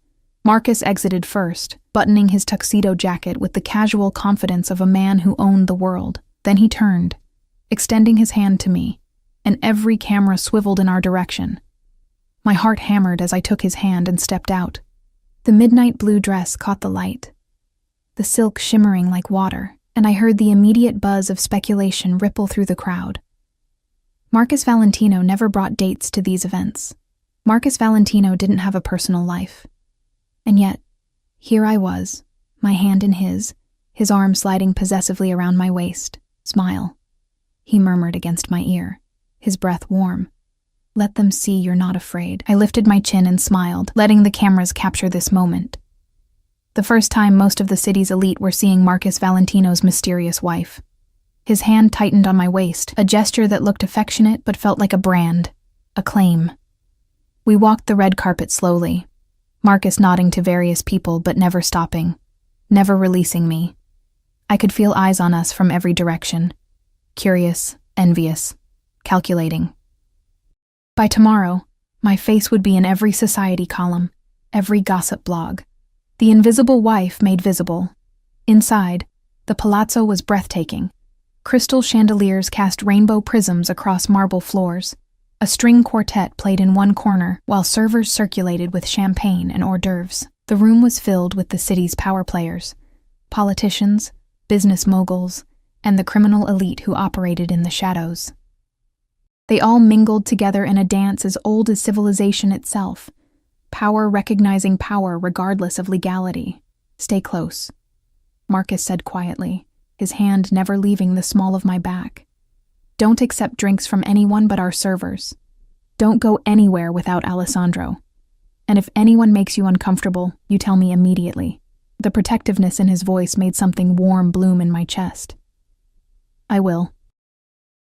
Marcus exited first, buttoning his tuxedo jacket with the casual confidence of a man who owned the world. Then he turned, extending his hand to me, and every camera swiveled in our direction. My heart hammered as I took his hand and stepped out. The midnight blue dress caught the light, the silk shimmering like water, and I heard the immediate buzz of speculation ripple through the crowd. Marcus Valentino never brought dates to these events. Marcus Valentino didn't have a personal life. And yet, here I was, my hand in his arm sliding possessively around my waist. Smile, he murmured against my ear, his breath warm. Let them see you're not afraid. I lifted my chin and smiled, letting the cameras capture this moment. The first time most of the city's elite were seeing Marcus Valentino's mysterious wife. His hand tightened on my waist, a gesture that looked affectionate but felt like a brand, a claim. We walked the red carpet slowly, Marcus nodding to various people but never stopping, never releasing me. I could feel eyes on us from every direction, curious, envious, calculating. By tomorrow, my face would be in every society column, every gossip blog. The invisible wife made visible. Inside, the palazzo was breathtaking. Crystal chandeliers cast rainbow prisms across marble floors. A string quartet played in one corner, while servers circulated with champagne and hors d'oeuvres. The room was filled with the city's power players, politicians, business moguls, and the criminal elite who operated in the shadows. They all mingled together in a dance as old as civilization itself, power recognizing power regardless of legality. Stay close, Marcus said quietly, his hand never leaving the small of my back. Don't accept drinks from anyone but our servers. Don't go anywhere without Alessandro. And if anyone makes you uncomfortable, you tell me immediately. The protectiveness in his voice made something warm bloom in my chest. I will.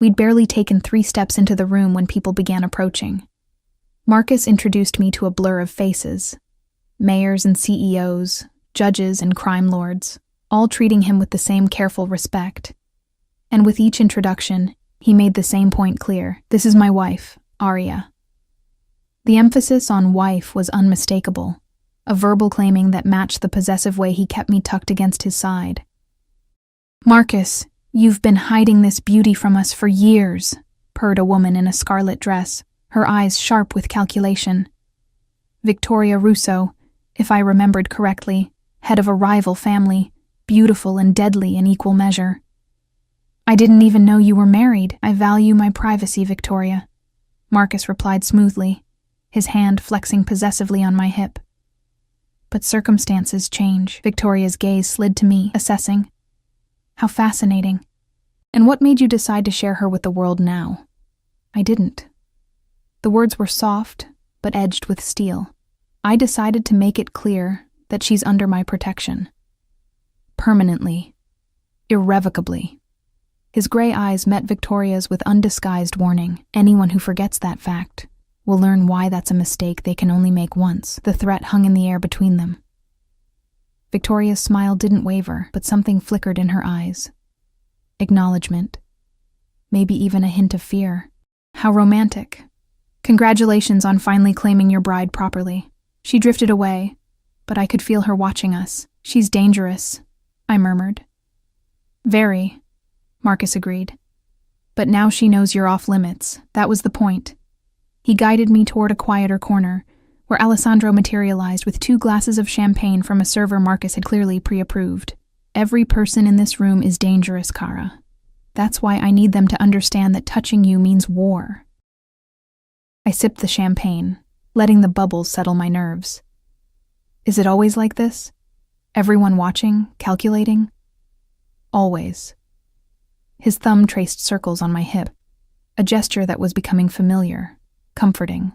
We'd barely taken 3 steps into the room when people began approaching. Marcus introduced me to a blur of faces. Mayors and CEOs, judges and crime lords, all treating him with the same careful respect. And with each introduction, he made the same point clear. This is my wife, Aria. The emphasis on wife was unmistakable, a verbal claiming that matched the possessive way he kept me tucked against his side. Marcus, you've been hiding this beauty from us for years, purred a woman in a scarlet dress, her eyes sharp with calculation. Victoria Russo, if I remembered correctly, head of a rival family, beautiful and deadly in equal measure. I didn't even know you were married. I value my privacy, Victoria, Marcus replied smoothly, his hand flexing possessively on my hip. But circumstances change. Victoria's gaze slid to me, assessing. How fascinating. And what made you decide to share her with the world now? I didn't. The words were soft, but edged with steel. I decided to make it clear that she's under my protection. Permanently. Irrevocably. His gray eyes met Victoria's with undisguised warning. Anyone who forgets that fact will learn why that's a mistake they can only make once. The threat hung in the air between them. Victoria's smile didn't waver, but something flickered in her eyes. Acknowledgement. Maybe even a hint of fear. How romantic. Congratulations on finally claiming your bride properly. She drifted away, but I could feel her watching us. She's dangerous, I murmured. Very, Marcus agreed. But now she knows you're off limits. That was the point. He guided me toward a quieter corner, where Alessandro materialized with 2 glasses of champagne from a server Marcus had clearly pre-approved. Every person in this room is dangerous, Kara. That's why I need them to understand that touching you means war. I sipped the champagne, letting the bubbles settle my nerves. Is it always like this? Everyone watching, calculating? Always. His thumb traced circles on my hip, a gesture that was becoming familiar, comforting.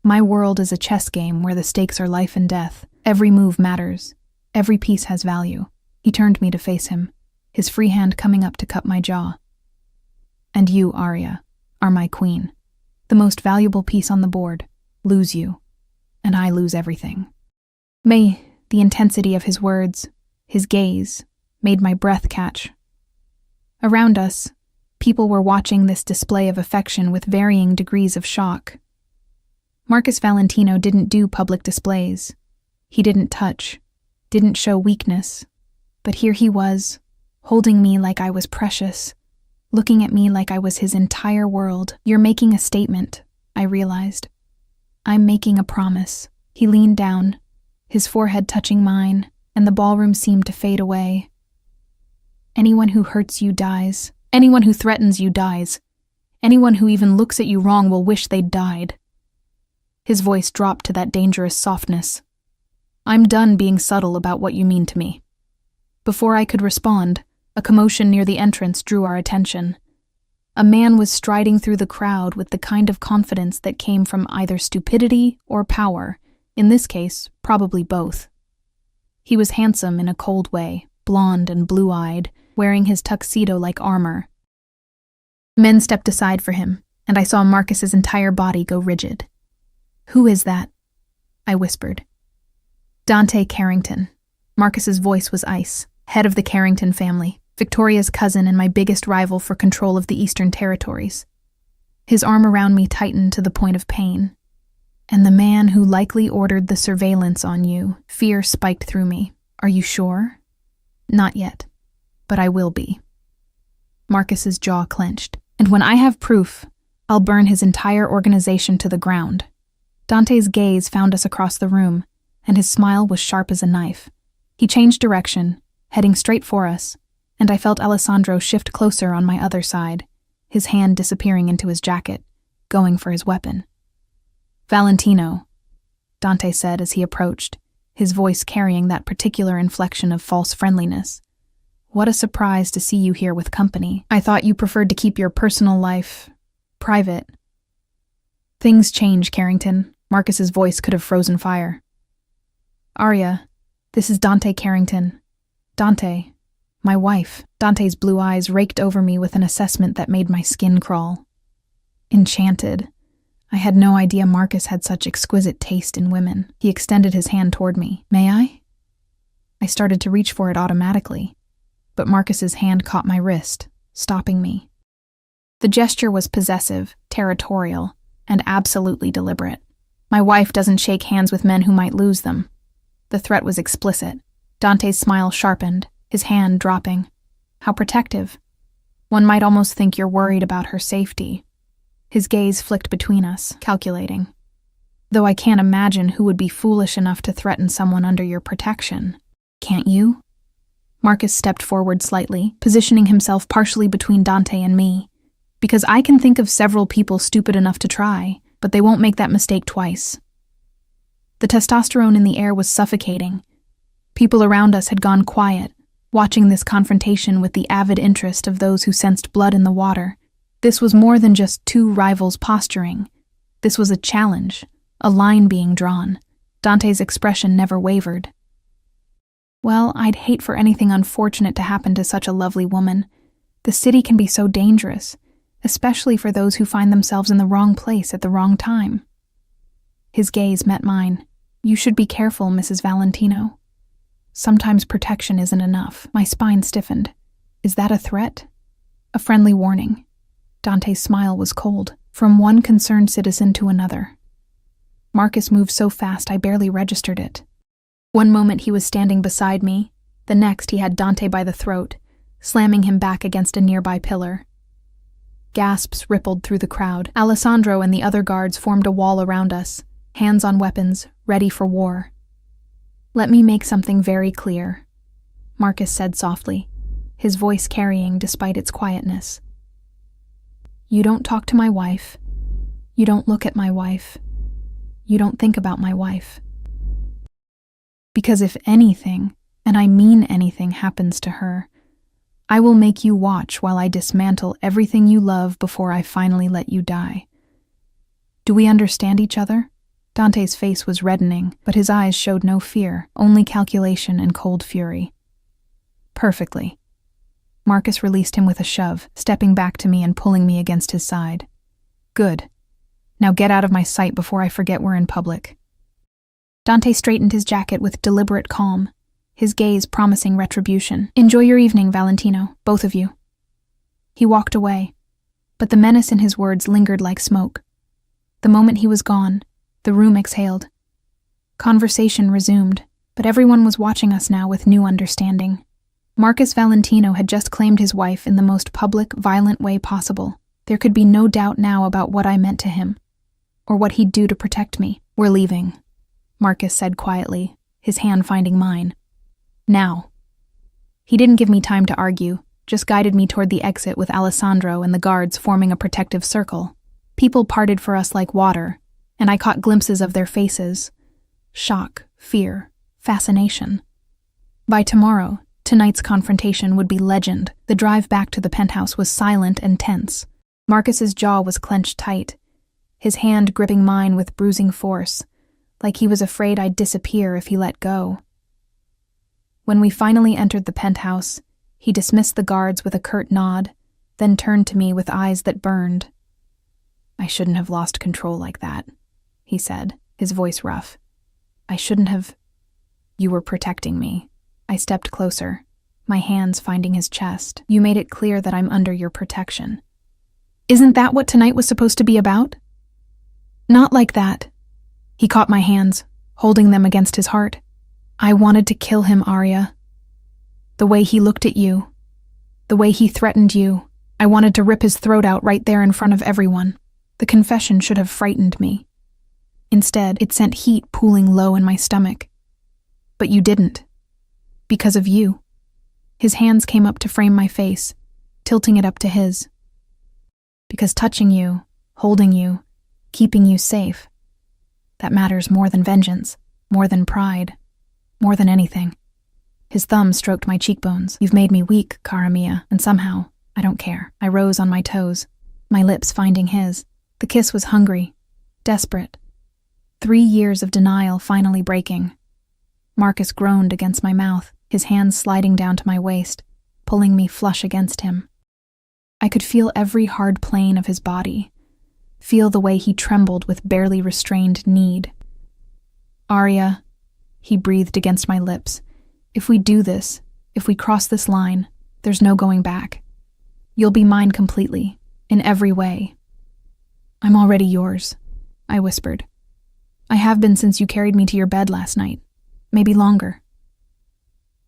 My world is a chess game where the stakes are life and death. Every move matters. Every piece has value. He turned me to face him, his free hand coming up to cup my jaw. And you, Arya, are my queen. The most valuable piece on the board. Lose you, and I lose everything. May the intensity of his words, his gaze, made my breath catch. Around us, people were watching this display of affection with varying degrees of shock. Marcus Valentino didn't do public displays. He didn't touch, didn't show weakness. But here he was, holding me like I was precious, looking at me like I was his entire world. You're making a statement, I realized. I'm making a promise. He leaned down, his forehead touching mine, and the ballroom seemed to fade away. Anyone who hurts you dies. Anyone who threatens you dies. Anyone who even looks at you wrong will wish they'd died. His voice dropped to that dangerous softness. I'm done being subtle about what you mean to me. Before I could respond, a commotion near the entrance drew our attention. A man was striding through the crowd with the kind of confidence that came from either stupidity or power, in this case, probably both. He was handsome in a cold way, blonde and blue-eyed, wearing his tuxedo like armor. Men stepped aside for him, and I saw Marcus's entire body go rigid. Who is that? I whispered. Dante Carrington. Marcus's voice was ice, head of the Carrington family, Victoria's cousin and my biggest rival for control of the Eastern Territories. His arm around me tightened to the point of pain. And the man who likely ordered the surveillance on you. Fear spiked through me. Are you sure? Not yet. But I will be. Marcus's jaw clenched. And when I have proof, I'll burn his entire organization to the ground. Dante's gaze found us across the room, and his smile was sharp as a knife. He changed direction, heading straight for us, and I felt Alessandro shift closer on my other side, his hand disappearing into his jacket, going for his weapon. Valentino, Dante said as he approached, his voice carrying that particular inflection of false friendliness. What a surprise to see you here with company. I thought you preferred to keep your personal life private. Things change, Carrington. Marcus's voice could have frozen fire. Arya, this is Dante Carrington. Dante, my wife. Dante's blue eyes raked over me with an assessment that made my skin crawl. Enchanted. I had no idea Marcus had such exquisite taste in women. He extended his hand toward me. May I? I started to reach for it automatically, but Marcus's hand caught my wrist, stopping me. The gesture was possessive, territorial, and absolutely deliberate. My wife doesn't shake hands with men who might lose them. The threat was explicit. Dante's smile sharpened, his hand dropping. How protective. One might almost think you're worried about her safety. His gaze flicked between us, calculating. Though I can't imagine who would be foolish enough to threaten someone under your protection. Can't you? Marcus stepped forward slightly, positioning himself partially between Dante and me. Because I can think of several people stupid enough to try, but they won't make that mistake twice. The testosterone in the air was suffocating. People around us had gone quiet, watching this confrontation with the avid interest of those who sensed blood in the water. This was more than just two rivals posturing. This was a challenge, a line being drawn. Dante's expression never wavered. Well, I'd hate for anything unfortunate to happen to such a lovely woman. The city can be so dangerous, especially for those who find themselves in the wrong place at the wrong time. His gaze met mine. You should be careful, Mrs. Valentino. Sometimes protection isn't enough. My spine stiffened. Is that a threat? A friendly warning. Dante's smile was cold, from one concerned citizen to another. Marcus moved so fast I barely registered it. One moment he was standing beside me, the next he had Dante by the throat, slamming him back against a nearby pillar. Gasps rippled through the crowd. Alessandro and the other guards formed a wall around us, hands on weapons, ready for war. Let me make something very clear, Marcus said softly, his voice carrying despite its quietness. You don't talk to my wife. You don't look at my wife. You don't think about my wife. Because if anything, and I mean anything, happens to her, I will make you watch while I dismantle everything you love before I finally let you die. Do we understand each other? Dante's face was reddening, but his eyes showed no fear, only calculation and cold fury. Perfectly. Marcus released him with a shove, stepping back to me and pulling me against his side. Good. Now get out of my sight before I forget we're in public. Dante straightened his jacket with deliberate calm, his gaze promising retribution. Enjoy your evening, Valentino, both of you. He walked away, but the menace in his words lingered like smoke. The moment he was gone, the room exhaled. Conversation resumed, but everyone was watching us now with new understanding. Marcus Valentino had just claimed his wife in the most public, violent way possible. There could be no doubt now about what I meant to him, or what he'd do to protect me. We're leaving, Marcus said quietly, his hand finding mine. Now. He didn't give me time to argue, just guided me toward the exit with Alessandro and the guards forming a protective circle. People parted for us like water, and I caught glimpses of their faces. Shock, fear, fascination. By tomorrow, tonight's confrontation would be legend. The drive back to the penthouse was silent and tense. Marcus's jaw was clenched tight, his hand gripping mine with bruising force, like he was afraid I'd disappear if he let go. When we finally entered the penthouse, he dismissed the guards with a curt nod, then turned to me with eyes that burned. I shouldn't have lost control like that, he said, his voice rough. I shouldn't have. You were protecting me. I stepped closer, my hands finding his chest. You made it clear that I'm under your protection. Isn't that what tonight was supposed to be about? Not like that. He caught my hands, holding them against his heart. I wanted to kill him, Arya. The way he looked at you, the way he threatened you, I wanted to rip his throat out right there in front of everyone. The confession should have frightened me. Instead, it sent heat pooling low in my stomach. But you didn't. Because of you. His hands came up to frame my face, tilting it up to his. Because touching you, holding you, keeping you safe, that matters more than vengeance, more than pride, more than anything. His thumb stroked my cheekbones. You've made me weak, cara mia, and somehow, I don't care. I rose on my toes, my lips finding his. The kiss was hungry, desperate. 3 years of denial finally breaking. Marcus groaned against my mouth, his hands sliding down to my waist, pulling me flush against him. I could feel every hard plane of his body, feel the way he trembled with barely restrained need. Arya, he breathed against my lips. If we do this, if we cross this line, there's no going back. You'll be mine completely, in every way. I'm already yours, I whispered. I have been since you carried me to your bed last night, maybe longer.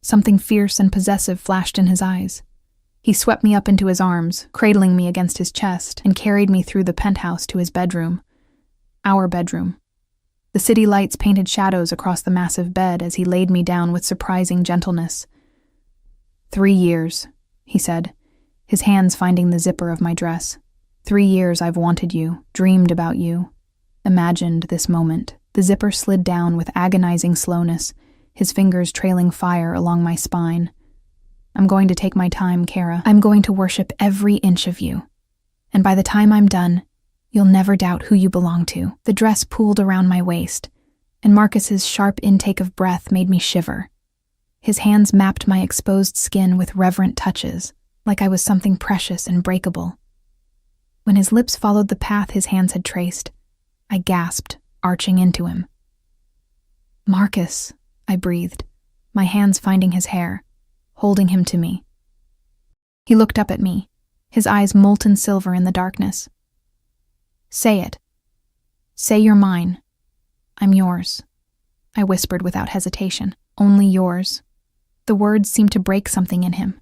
Something fierce and possessive flashed in his eyes. He swept me up into his arms, cradling me against his chest, and carried me through the penthouse to his bedroom. Our bedroom. The city lights painted shadows across the massive bed as he laid me down with surprising gentleness. 3 years, he said, his hands finding the zipper of my dress. 3 years I've wanted you, dreamed about you, imagined this moment. The zipper slid down with agonizing slowness, his fingers trailing fire along my spine. I'm going to take my time, Kara. I'm going to worship every inch of you. And by the time I'm done, you'll never doubt who you belong to. The dress pooled around my waist, and Marcus's sharp intake of breath made me shiver. His hands mapped my exposed skin with reverent touches, like I was something precious and breakable. When his lips followed the path his hands had traced, I gasped, arching into him. Marcus, I breathed, my hands finding his hair, holding him to me. He looked up at me, his eyes molten silver in the darkness. Say it. Say you're mine. I'm yours, I whispered without hesitation. Only yours. The words seemed to break something in him.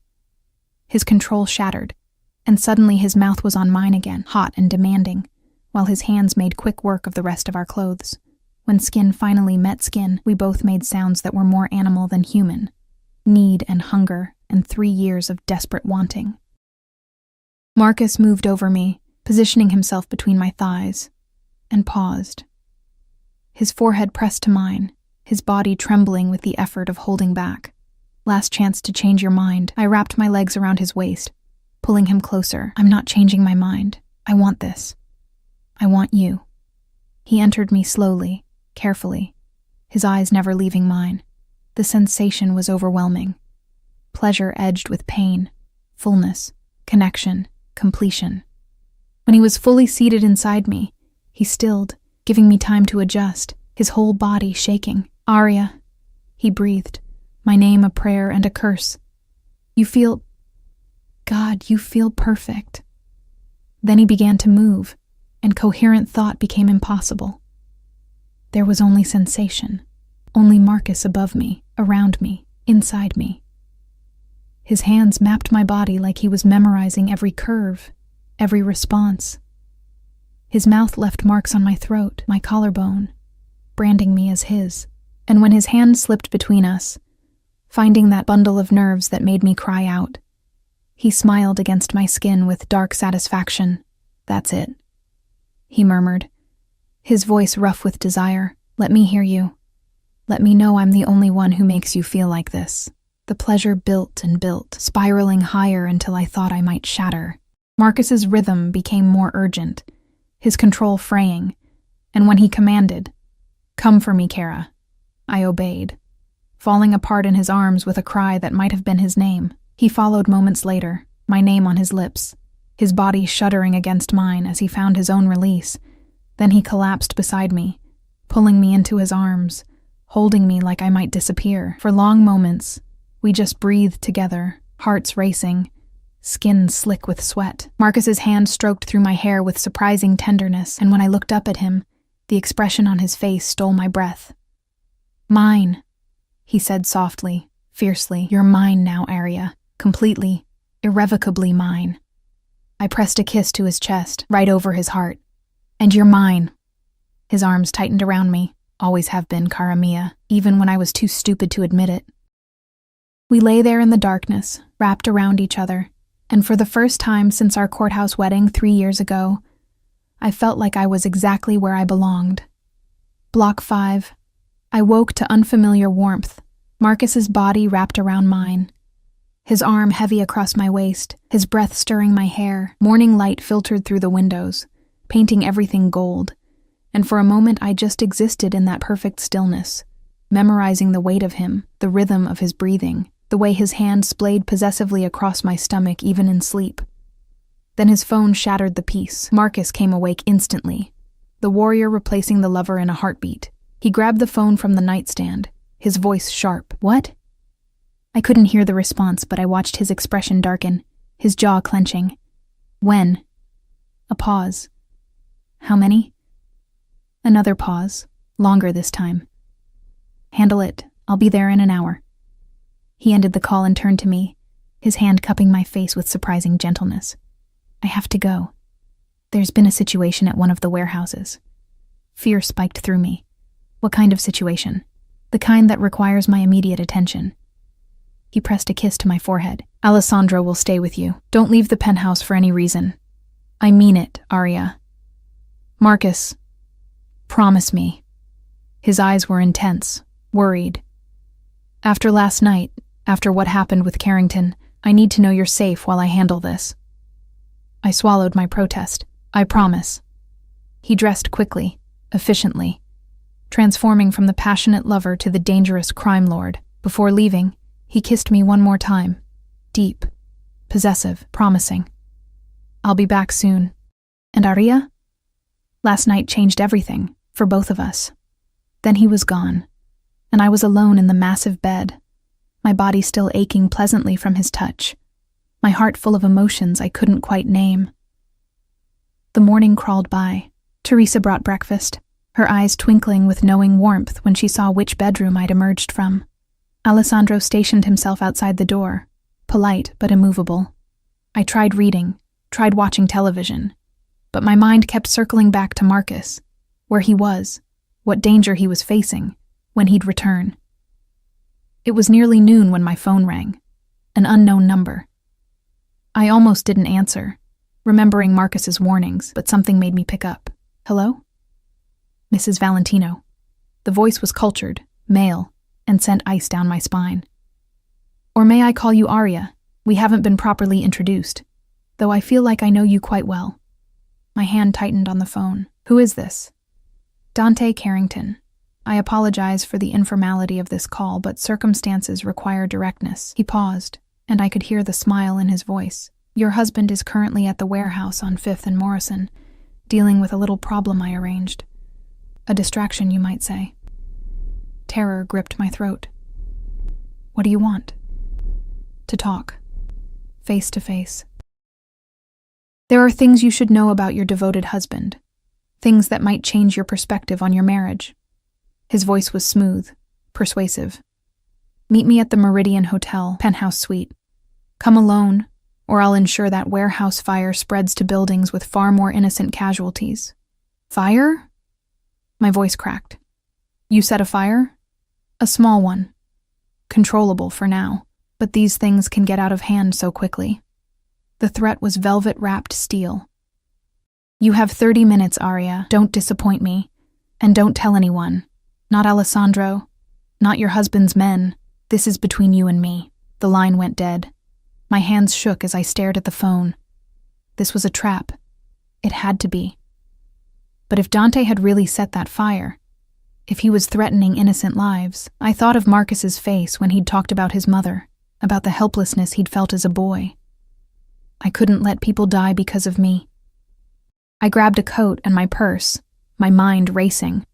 His control shattered, and suddenly his mouth was on mine again, hot and demanding, while his hands made quick work of the rest of our clothes. When skin finally met skin, we both made sounds that were more animal than human. Need and hunger, and 3 years of desperate wanting. Marcus moved over me, positioning himself between my thighs, and paused. His forehead pressed to mine, his body trembling with the effort of holding back. Last chance to change your mind. I wrapped my legs around his waist, pulling him closer. I'm not changing my mind. I want this. I want you. He entered me slowly, carefully, his eyes never leaving mine. The sensation was overwhelming. Pleasure edged with pain, fullness, connection, completion. When he was fully seated inside me, he stilled, giving me time to adjust, his whole body shaking. Arya, he breathed, my name a prayer and a curse. You feel perfect. Then he began to move, and coherent thought became impossible. There was only sensation, only Marcus above me, around me, inside me. His hands mapped my body like he was memorizing every curve, every response. His mouth left marks on my throat, my collarbone, branding me as his. And when his hand slipped between us, finding that bundle of nerves that made me cry out, he smiled against my skin with dark satisfaction. That's it, he murmured, his voice rough with desire. Let me hear you. Let me know I'm the only one who makes you feel like this. The pleasure built and built, spiraling higher until I thought I might shatter. Marcus's rhythm became more urgent, his control fraying, and when he commanded, "Come for me, Kara," I obeyed, falling apart in his arms with a cry that might have been his name. He followed moments later, my name on his lips, his body shuddering against mine as he found his own release. Then he collapsed beside me, pulling me into his arms, holding me like I might disappear. For long moments, we just breathed together, hearts racing, skin slick with sweat. Marcus's hand stroked through my hair with surprising tenderness, and when I looked up at him, the expression on his face stole my breath. Mine, he said softly, fiercely. You're mine now, Arya. Completely, irrevocably mine. I pressed a kiss to his chest, right over his heart. And you're mine. His arms tightened around me, always have been, Cara Mia, even when I was too stupid to admit it. We lay there in the darkness, wrapped around each other, and for the first time since our courthouse wedding 3 years ago, I felt like I was exactly where I belonged. Block 5. I woke to unfamiliar warmth, Marcus's body wrapped around mine, his arm heavy across my waist, his breath stirring my hair. Morning light filtered through the windows, painting everything gold, and for a moment I just existed in that perfect stillness, memorizing the weight of him, the rhythm of his breathing, the way his hand splayed possessively across my stomach even in sleep. Then his phone shattered the peace. Marcus came awake instantly, the warrior replacing the lover in a heartbeat. He grabbed the phone from the nightstand, his voice sharp. What? I couldn't hear the response, but I watched his expression darken, his jaw clenching. When? A pause. How many? Another pause, longer this time. Handle it. I'll be there in an hour. He ended the call and turned to me, his hand cupping my face with surprising gentleness. I have to go. There's been a situation at one of the warehouses. Fear spiked through me. What kind of situation? The kind that requires my immediate attention. He pressed a kiss to my forehead. Alessandro will stay with you. Don't leave the penthouse for any reason. I mean it, Arya. Marcus, promise me. His eyes were intense, worried. After last night, after what happened with Carrington, I need to know you're safe while I handle this. I swallowed my protest. I promise. He dressed quickly, efficiently, transforming from the passionate lover to the dangerous crime lord. Before leaving, he kissed me one more time. Deep, possessive, promising. I'll be back soon. And Arya? Last night changed everything, for both of us. Then he was gone, and I was alone in the massive bed, my body still aching pleasantly from his touch, my heart full of emotions I couldn't quite name. The morning crawled by. Teresa brought breakfast, her eyes twinkling with knowing warmth when she saw which bedroom I'd emerged from. Alessandro stationed himself outside the door, polite but immovable. I tried reading, tried watching television, but my mind kept circling back to Marcus, where he was, what danger he was facing, when he'd return. It was nearly noon when my phone rang, an unknown number. I almost didn't answer, remembering Marcus's warnings, but something made me pick up. Hello? Mrs. Valentino. The voice was cultured, male, and sent ice down my spine. Or may I call you Arya? We haven't been properly introduced, though I feel like I know you quite well. My hand tightened on the phone. Who is this? Dante Carrington. I apologize for the informality of this call, but circumstances require directness. He paused, and I could hear the smile in his voice. Your husband is currently at the warehouse on 5th and Morrison, dealing with a little problem I arranged. A distraction, you might say. Terror gripped my throat. What do you want? To talk. Face to face. There are things you should know about your devoted husband. Things that might change your perspective on your marriage. His voice was smooth, persuasive. Meet me at the Meridian Hotel, penthouse suite. Come alone, or I'll ensure that warehouse fire spreads to buildings with far more innocent casualties. Fire? My voice cracked. You set a fire? A small one. Controllable for now, but these things can get out of hand so quickly. The threat was velvet-wrapped steel. You have 30 minutes, Arya. Don't disappoint me. And don't tell anyone. Not Alessandro. Not your husband's men. This is between you and me. The line went dead. My hands shook as I stared at the phone. This was a trap. It had to be. But if Dante had really set that fire, if he was threatening innocent lives, I thought of Marcus's face when he'd talked about his mother, about the helplessness he'd felt as a boy. I couldn't let people die because of me. I grabbed a coat and my purse, my mind racing.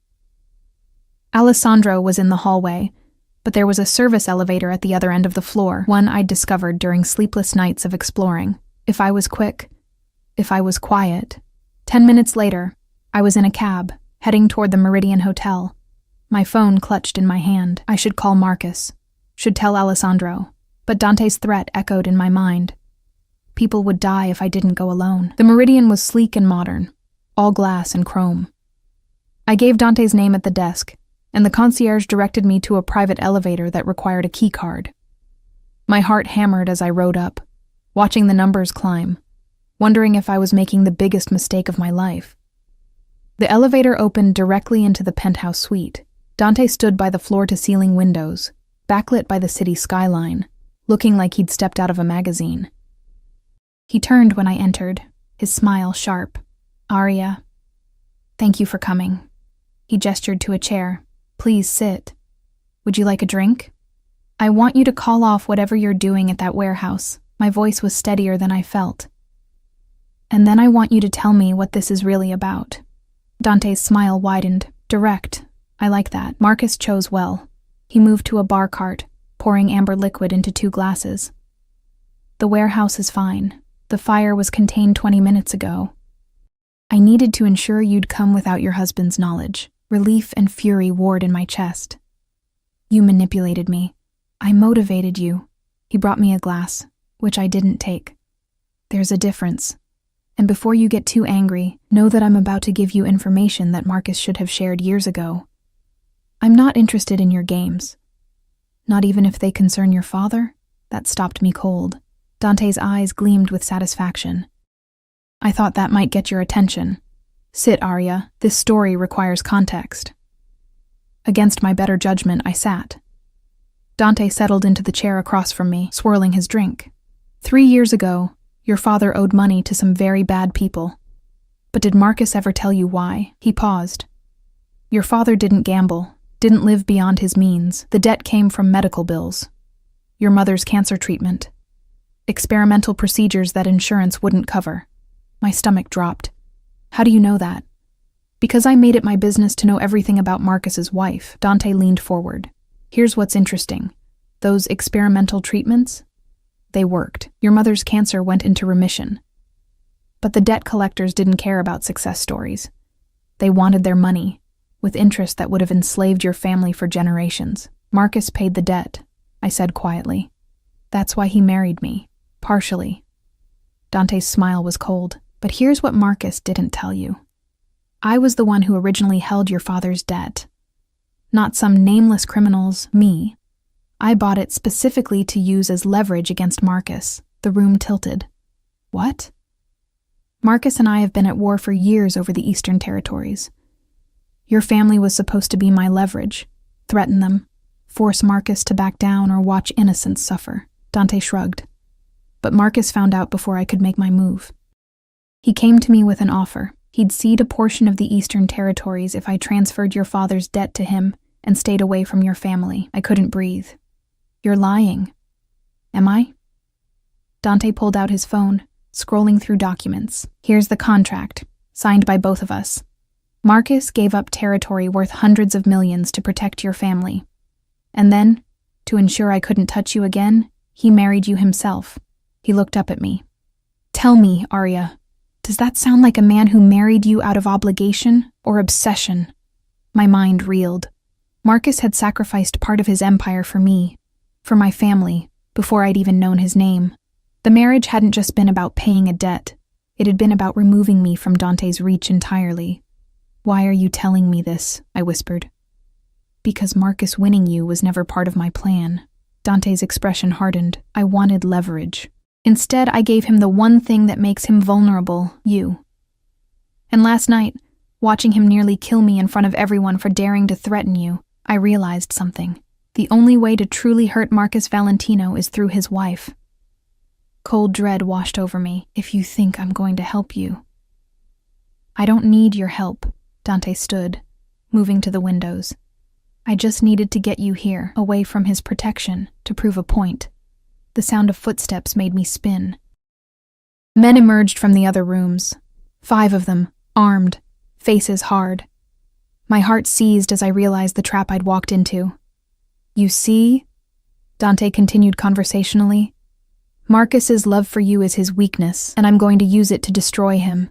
Alessandro was in the hallway, but there was a service elevator at the other end of the floor, one I'd discovered during sleepless nights of exploring. If I was quick, if I was quiet. 10 minutes later, I was in a cab, heading toward the Meridian Hotel. My phone clutched in my hand. I should call Marcus, should tell Alessandro, but Dante's threat echoed in my mind. People would die if I didn't go alone. The Meridian was sleek and modern, all glass and chrome. I gave Dante's name at the desk, and the concierge directed me to a private elevator that required a key card. My heart hammered as I rode up, watching the numbers climb, wondering if I was making the biggest mistake of my life. The elevator opened directly into the penthouse suite. Dante stood by the floor-to-ceiling windows, backlit by the city skyline, looking like he'd stepped out of a magazine. He turned when I entered, his smile sharp. Arya, thank you for coming. He gestured to a chair. Please sit. Would you like a drink? I want you to call off whatever you're doing at that warehouse. My voice was steadier than I felt. And then I want you to tell me what this is really about. Dante's smile widened. Direct. I like that. Marcus chose well. He moved to a bar cart, pouring amber liquid into 2 glasses. The warehouse is fine. The fire was contained 20 minutes ago. I needed to ensure you'd come without your husband's knowledge. Relief and fury warred in my chest. You manipulated me. I motivated you. He brought me a glass, which I didn't take. There's a difference. And before you get too angry, know that I'm about to give you information that Marcus should have shared years ago. I'm not interested in your games. Not even if they concern your father? That stopped me cold. Dante's eyes gleamed with satisfaction. I thought that might get your attention. Sit, Arya. This story requires context. Against my better judgment, I sat. Dante settled into the chair across from me, swirling his drink. 3 years ago, your father owed money to some very bad people. But did Marcus ever tell you why? He paused. Your father didn't gamble, didn't live beyond his means. The debt came from medical bills. Your mother's cancer treatment. Experimental procedures that insurance wouldn't cover. My stomach dropped. How do you know that? Because I made it my business to know everything about Marcus's wife. Dante leaned forward. Here's what's interesting. Those experimental treatments? They worked. Your mother's cancer went into remission. But the debt collectors didn't care about success stories. They wanted their money, with interest that would have enslaved your family for generations. Marcus paid the debt, I said quietly. That's why he married me, partially. Dante's smile was cold. But here's what Marcus didn't tell you. I was the one who originally held your father's debt. Not some nameless criminals, me. I bought it specifically to use as leverage against Marcus. The room tilted. What? Marcus and I have been at war for years over the Eastern Territories. Your family was supposed to be my leverage. Threaten them, force Marcus to back down, or watch innocents suffer. Dante shrugged. But Marcus found out before I could make my move. He came to me with an offer. He'd cede a portion of the Eastern Territories if I transferred your father's debt to him and stayed away from your family. I couldn't breathe. You're lying. Am I? Dante pulled out his phone, scrolling through documents. Here's the contract, signed by both of us. Marcus gave up territory worth hundreds of millions to protect your family. And then, to ensure I couldn't touch you again, he married you himself. He looked up at me. Tell me, Arya, does that sound like a man who married you out of obligation or obsession? My mind reeled. Marcus had sacrificed part of his empire for me, for my family, before I'd even known his name. The marriage hadn't just been about paying a debt. It had been about removing me from Dante's reach entirely. Why are you telling me this? I whispered. Because Marcus winning you was never part of my plan. Dante's expression hardened. I wanted leverage. Instead, I gave him the one thing that makes him vulnerable, you. And last night, watching him nearly kill me in front of everyone for daring to threaten you, I realized something. The only way to truly hurt Marcus Valentino is through his wife. Cold dread washed over me. If you think I'm going to help you. I don't need your help, Dante stood, moving to the windows. I just needed to get you here, away from his protection, to prove a point. The sound of footsteps made me spin. Men emerged from the other rooms. 5 of them, armed, faces hard. My heart seized as I realized the trap I'd walked into. You see? Dante continued conversationally. Marcus's love for you is his weakness, and I'm going to use it to destroy him.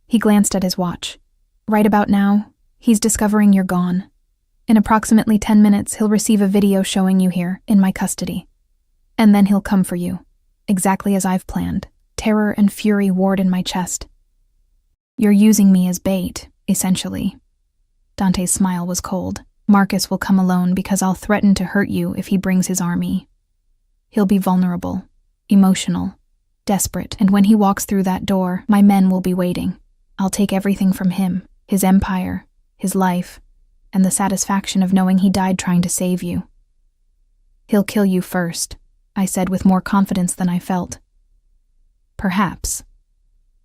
He glanced at his watch. Right about now, he's discovering you're gone. In approximately 10 minutes, he'll receive a video showing you here, in my custody. And then he'll come for you, exactly as I've planned. Terror and fury warred in my chest. You're using me as bait, essentially. Dante's smile was cold. Marcus will come alone because I'll threaten to hurt you if he brings his army. He'll be vulnerable, emotional, desperate, and when he walks through that door, my men will be waiting. I'll take everything from him, his empire, his life, and the satisfaction of knowing he died trying to save you. He'll kill you first, I said with more confidence than I felt. Perhaps.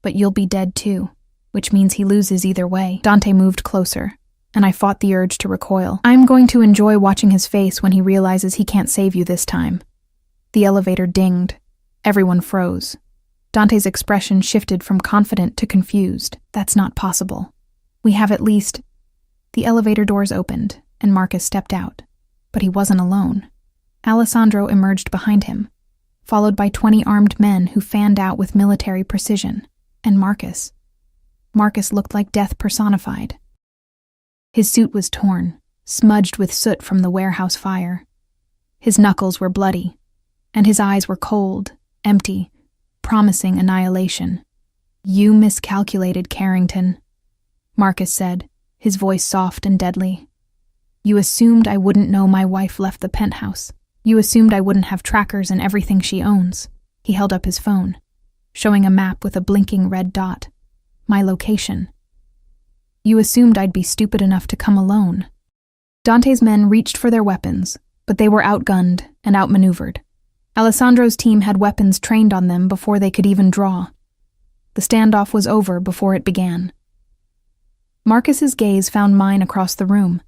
But you'll be dead too, which means he loses either way. Dante moved closer, and I fought the urge to recoil. I'm going to enjoy watching his face when he realizes he can't save you this time. The elevator dinged. Everyone froze. Dante's expression shifted from confident to confused. That's not possible. We have at least... The elevator doors opened, and Marcus stepped out. But he wasn't alone. Alessandro emerged behind him, followed by 20 armed men who fanned out with military precision. And Marcus. Marcus looked like death personified. His suit was torn, smudged with soot from the warehouse fire. His knuckles were bloody, and his eyes were cold, empty, promising annihilation. You miscalculated, Carrington, Marcus said, his voice soft and deadly. You assumed I wouldn't know my wife left the penthouse. You assumed I wouldn't have trackers in everything she owns. He held up his phone, showing a map with a blinking red dot. My location. You assumed I'd be stupid enough to come alone. Dante's men reached for their weapons, but they were outgunned and outmaneuvered. Alessandro's team had weapons trained on them before they could even draw. The standoff was over before it began. Marcus's gaze found mine across the room,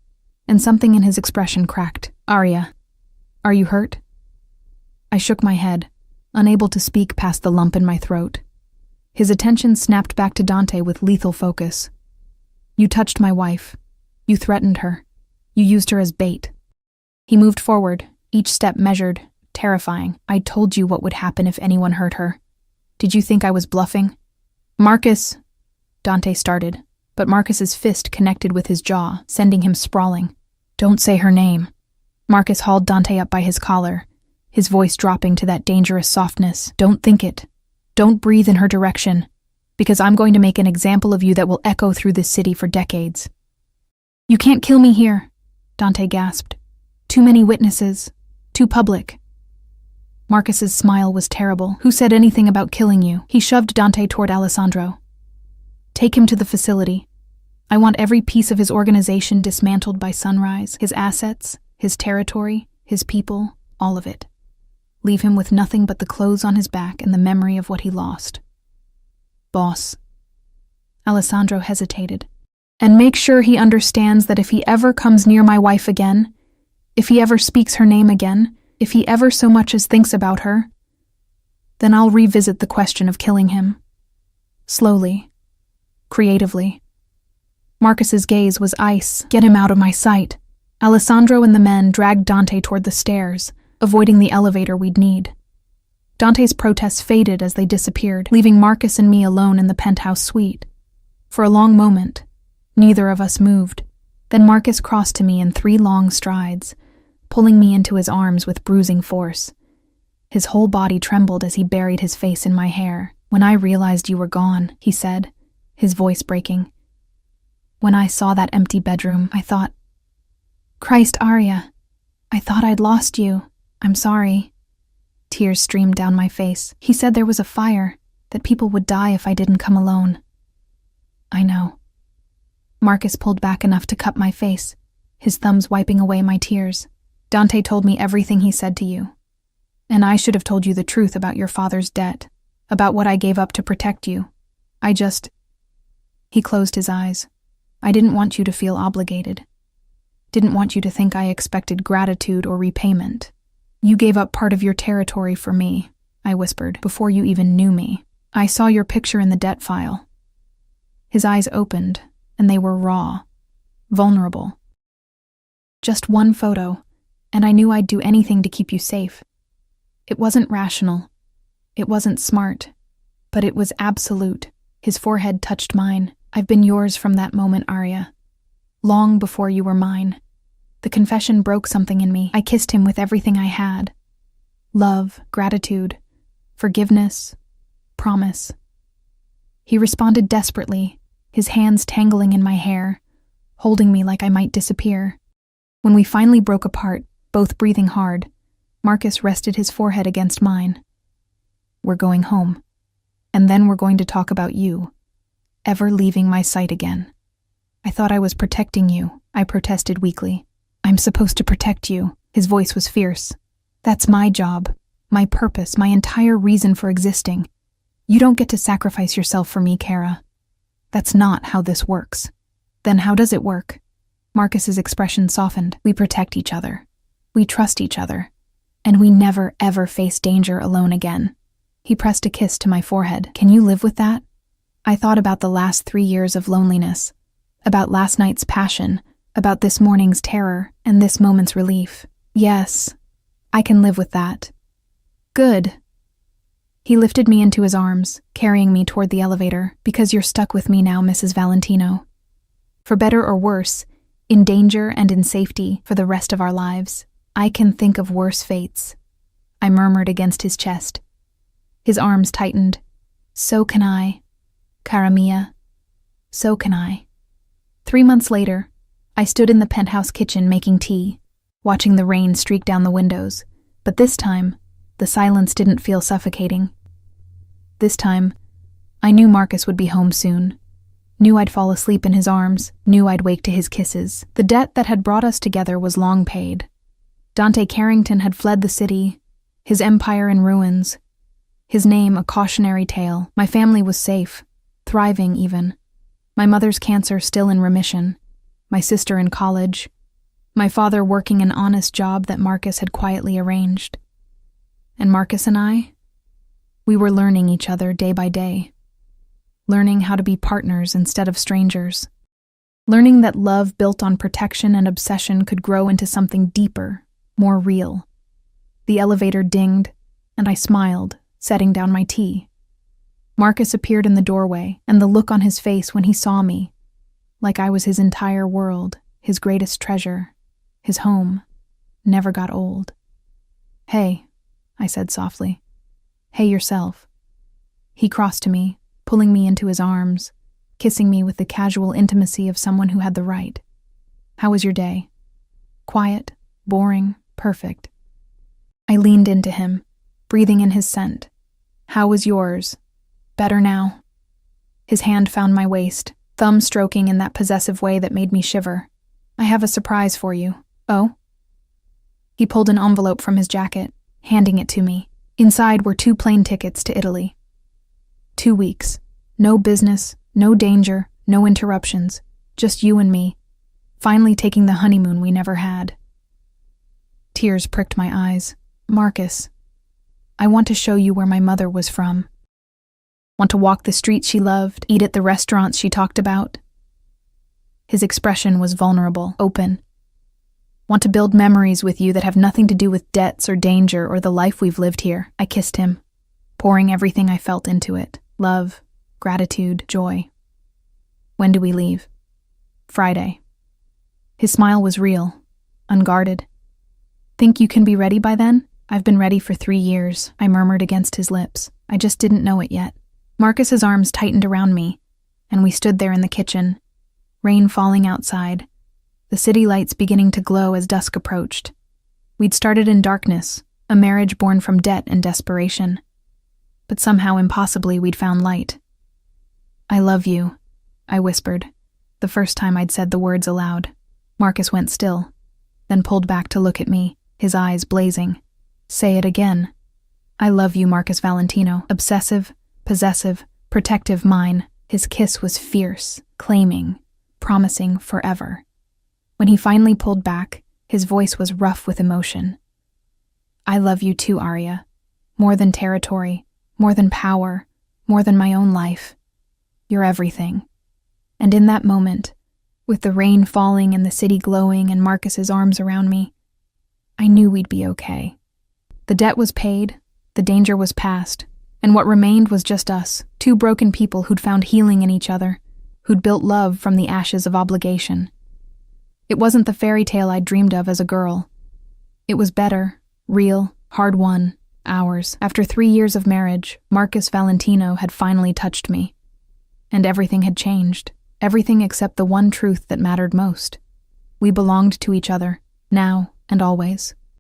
and something in his expression cracked. Arya, are you hurt? I shook my head, unable to speak past the lump in my throat. His attention snapped back to Dante with lethal focus. You touched my wife. You threatened her. You used her as bait. He moved forward, each step measured, terrifying. I told you what would happen if anyone hurt her. Did you think I was bluffing? Marcus, Dante started, but Marcus's fist connected with his jaw, sending him sprawling. Don't say her name. Marcus hauled Dante up by his collar, his voice dropping to that dangerous softness. Don't think it. Don't breathe in her direction, because I'm going to make an example of you that will echo through this city for decades. You can't kill me here, Dante gasped. Too many witnesses. Too public. Marcus's smile was terrible. Who said anything about killing you? He shoved Dante toward Alessandro. Take him to the facility. I want every piece of his organization dismantled by sunrise. His assets, his territory, his people, all of it. Leave him with nothing but the clothes on his back and the memory of what he lost. Boss. Alessandro hesitated. And make sure he understands that if he ever comes near my wife again, if he ever speaks her name again, if he ever so much as thinks about her, then I'll revisit the question of killing him. Slowly. Creatively. Marcus's gaze was ice. Get him out of my sight. Alessandro and the men dragged Dante toward the stairs, avoiding the elevator we'd need. Dante's protests faded as they disappeared, leaving Marcus and me alone in the penthouse suite. For a long moment, neither of us moved. Then Marcus crossed to me in 3 long strides, pulling me into his arms with bruising force. His whole body trembled as he buried his face in my hair. When I realized you were gone, he said, his voice breaking. When I saw that empty bedroom, I thought, Christ, Arya, I thought I'd lost you. I'm sorry. Tears streamed down my face. He said there was a fire, that people would die if I didn't come alone. I know. Marcus pulled back enough to cup my face, his thumbs wiping away my tears. Dante told me everything he said to you. And I should have told you the truth about your father's debt, about what I gave up to protect you. He closed his eyes. I didn't want you to feel obligated. Didn't want you to think I expected gratitude or repayment. You gave up part of your territory for me, I whispered, before you even knew me. I saw your picture in the debt file. His eyes opened, and they were raw, vulnerable. Just one photo, and I knew I'd do anything to keep you safe. It wasn't rational. It wasn't smart. But it was absolute. His forehead touched mine. I've been yours from that moment, Arya. Long before you were mine. The confession broke something in me. I kissed him with everything I had. Love, gratitude, forgiveness, promise. He responded desperately, his hands tangling in my hair, holding me like I might disappear. When we finally broke apart, both breathing hard, Marcus rested his forehead against mine. We're going home. And then we're going to talk about you, ever leaving my sight again. I thought I was protecting you, I protested weakly. I'm supposed to protect you. His voice was fierce. That's my job, my purpose, my entire reason for existing. You don't get to sacrifice yourself for me, Kara. That's not how this works. Then how does it work? Marcus's expression softened. We protect each other. We trust each other. And we never, ever face danger alone again. He pressed a kiss to my forehead. Can you live with that? I thought about the last 3 years of loneliness, about last night's passion, about this morning's terror, and this moment's relief. Yes, I can live with that. Good. He lifted me into his arms, carrying me toward the elevator. Because you're stuck with me now, Mrs. Valentino. For better or worse, in danger and in safety for the rest of our lives, I can think of worse fates. I murmured against his chest. His arms tightened. So can I. Cara mia. So can I. 3 months later, I stood in the penthouse kitchen making tea, watching the rain streak down the windows, But this time, the silence didn't feel suffocating. This time, I knew Marcus would be home soon. Knew I'd fall asleep in his arms, knew I'd wake to his kisses. The debt that had brought us together was long paid. Dante Carrington had fled the city, his empire in ruins, his name a cautionary tale. My family was safe, thriving even. My mother's cancer still in remission, my sister in college, my father working an honest job that Marcus had quietly arranged. And Marcus and I, we were learning each other day by day. Learning how to be partners instead of strangers. Learning that love built on protection and obsession could grow into something deeper, more real. The elevator dinged, and I smiled, setting down my tea. Marcus appeared in the doorway, and the look on his face when he saw me, like I was his entire world, his greatest treasure, his home, never got old. "Hey," I said softly. "Hey yourself." He crossed to me, pulling me into his arms, kissing me with the casual intimacy of someone who had the right. "How was your day?" "Quiet, boring, perfect." I leaned into him, breathing in his scent. "How was yours?" "Better now." His hand found my waist, thumb stroking in that possessive way that made me shiver. "I have a surprise for you." "Oh?" He pulled an envelope from his jacket, handing it to me. Inside were 2 plane tickets to Italy. 2 weeks. No business, no danger, no interruptions. Just you and me, finally taking the honeymoon we never had. Tears pricked my eyes. "Marcus, I want to show you where my mother was from. Want to walk the streets she loved, eat at the restaurants she talked about." His expression was vulnerable, open. "Want to build memories with you that have nothing to do with debts or danger or the life we've lived here." I kissed him, pouring everything I felt into it. Love, gratitude, joy. "When do we leave?" "Friday." His smile was real, unguarded. "Think you can be ready by then?" "I've been ready for 3 years," I murmured against his lips. "I just didn't know it yet." Marcus's arms tightened around me, and we stood there in the kitchen, rain falling outside, the city lights beginning to glow as dusk approached. We'd started in darkness, a marriage born from debt and desperation. But somehow impossibly we'd found light. "I love you," I whispered, the first time I'd said the words aloud. Marcus went still, then pulled back to look at me, his eyes blazing. "Say it again." "I love you, Marcus Valentino." Obsessive, possessive, protective mine. His kiss was fierce, claiming, promising forever. When he finally pulled back, his voice was rough with emotion. "I love you too, Arya. More than territory, more than power, more than my own life. You're everything." And in that moment, with the rain falling and the city glowing and Marcus's arms around me, I knew we'd be okay. The debt was paid, the danger was past, and what remained was just us, 2 broken people who'd found healing in each other, who'd built love from the ashes of obligation. It wasn't the fairy tale I'd dreamed of as a girl. It was better, real, hard-won, ours. After 3 years of marriage, Marcus Valentino had finally touched me. And everything had changed, everything except the one truth that mattered most. We belonged to each other, now and always.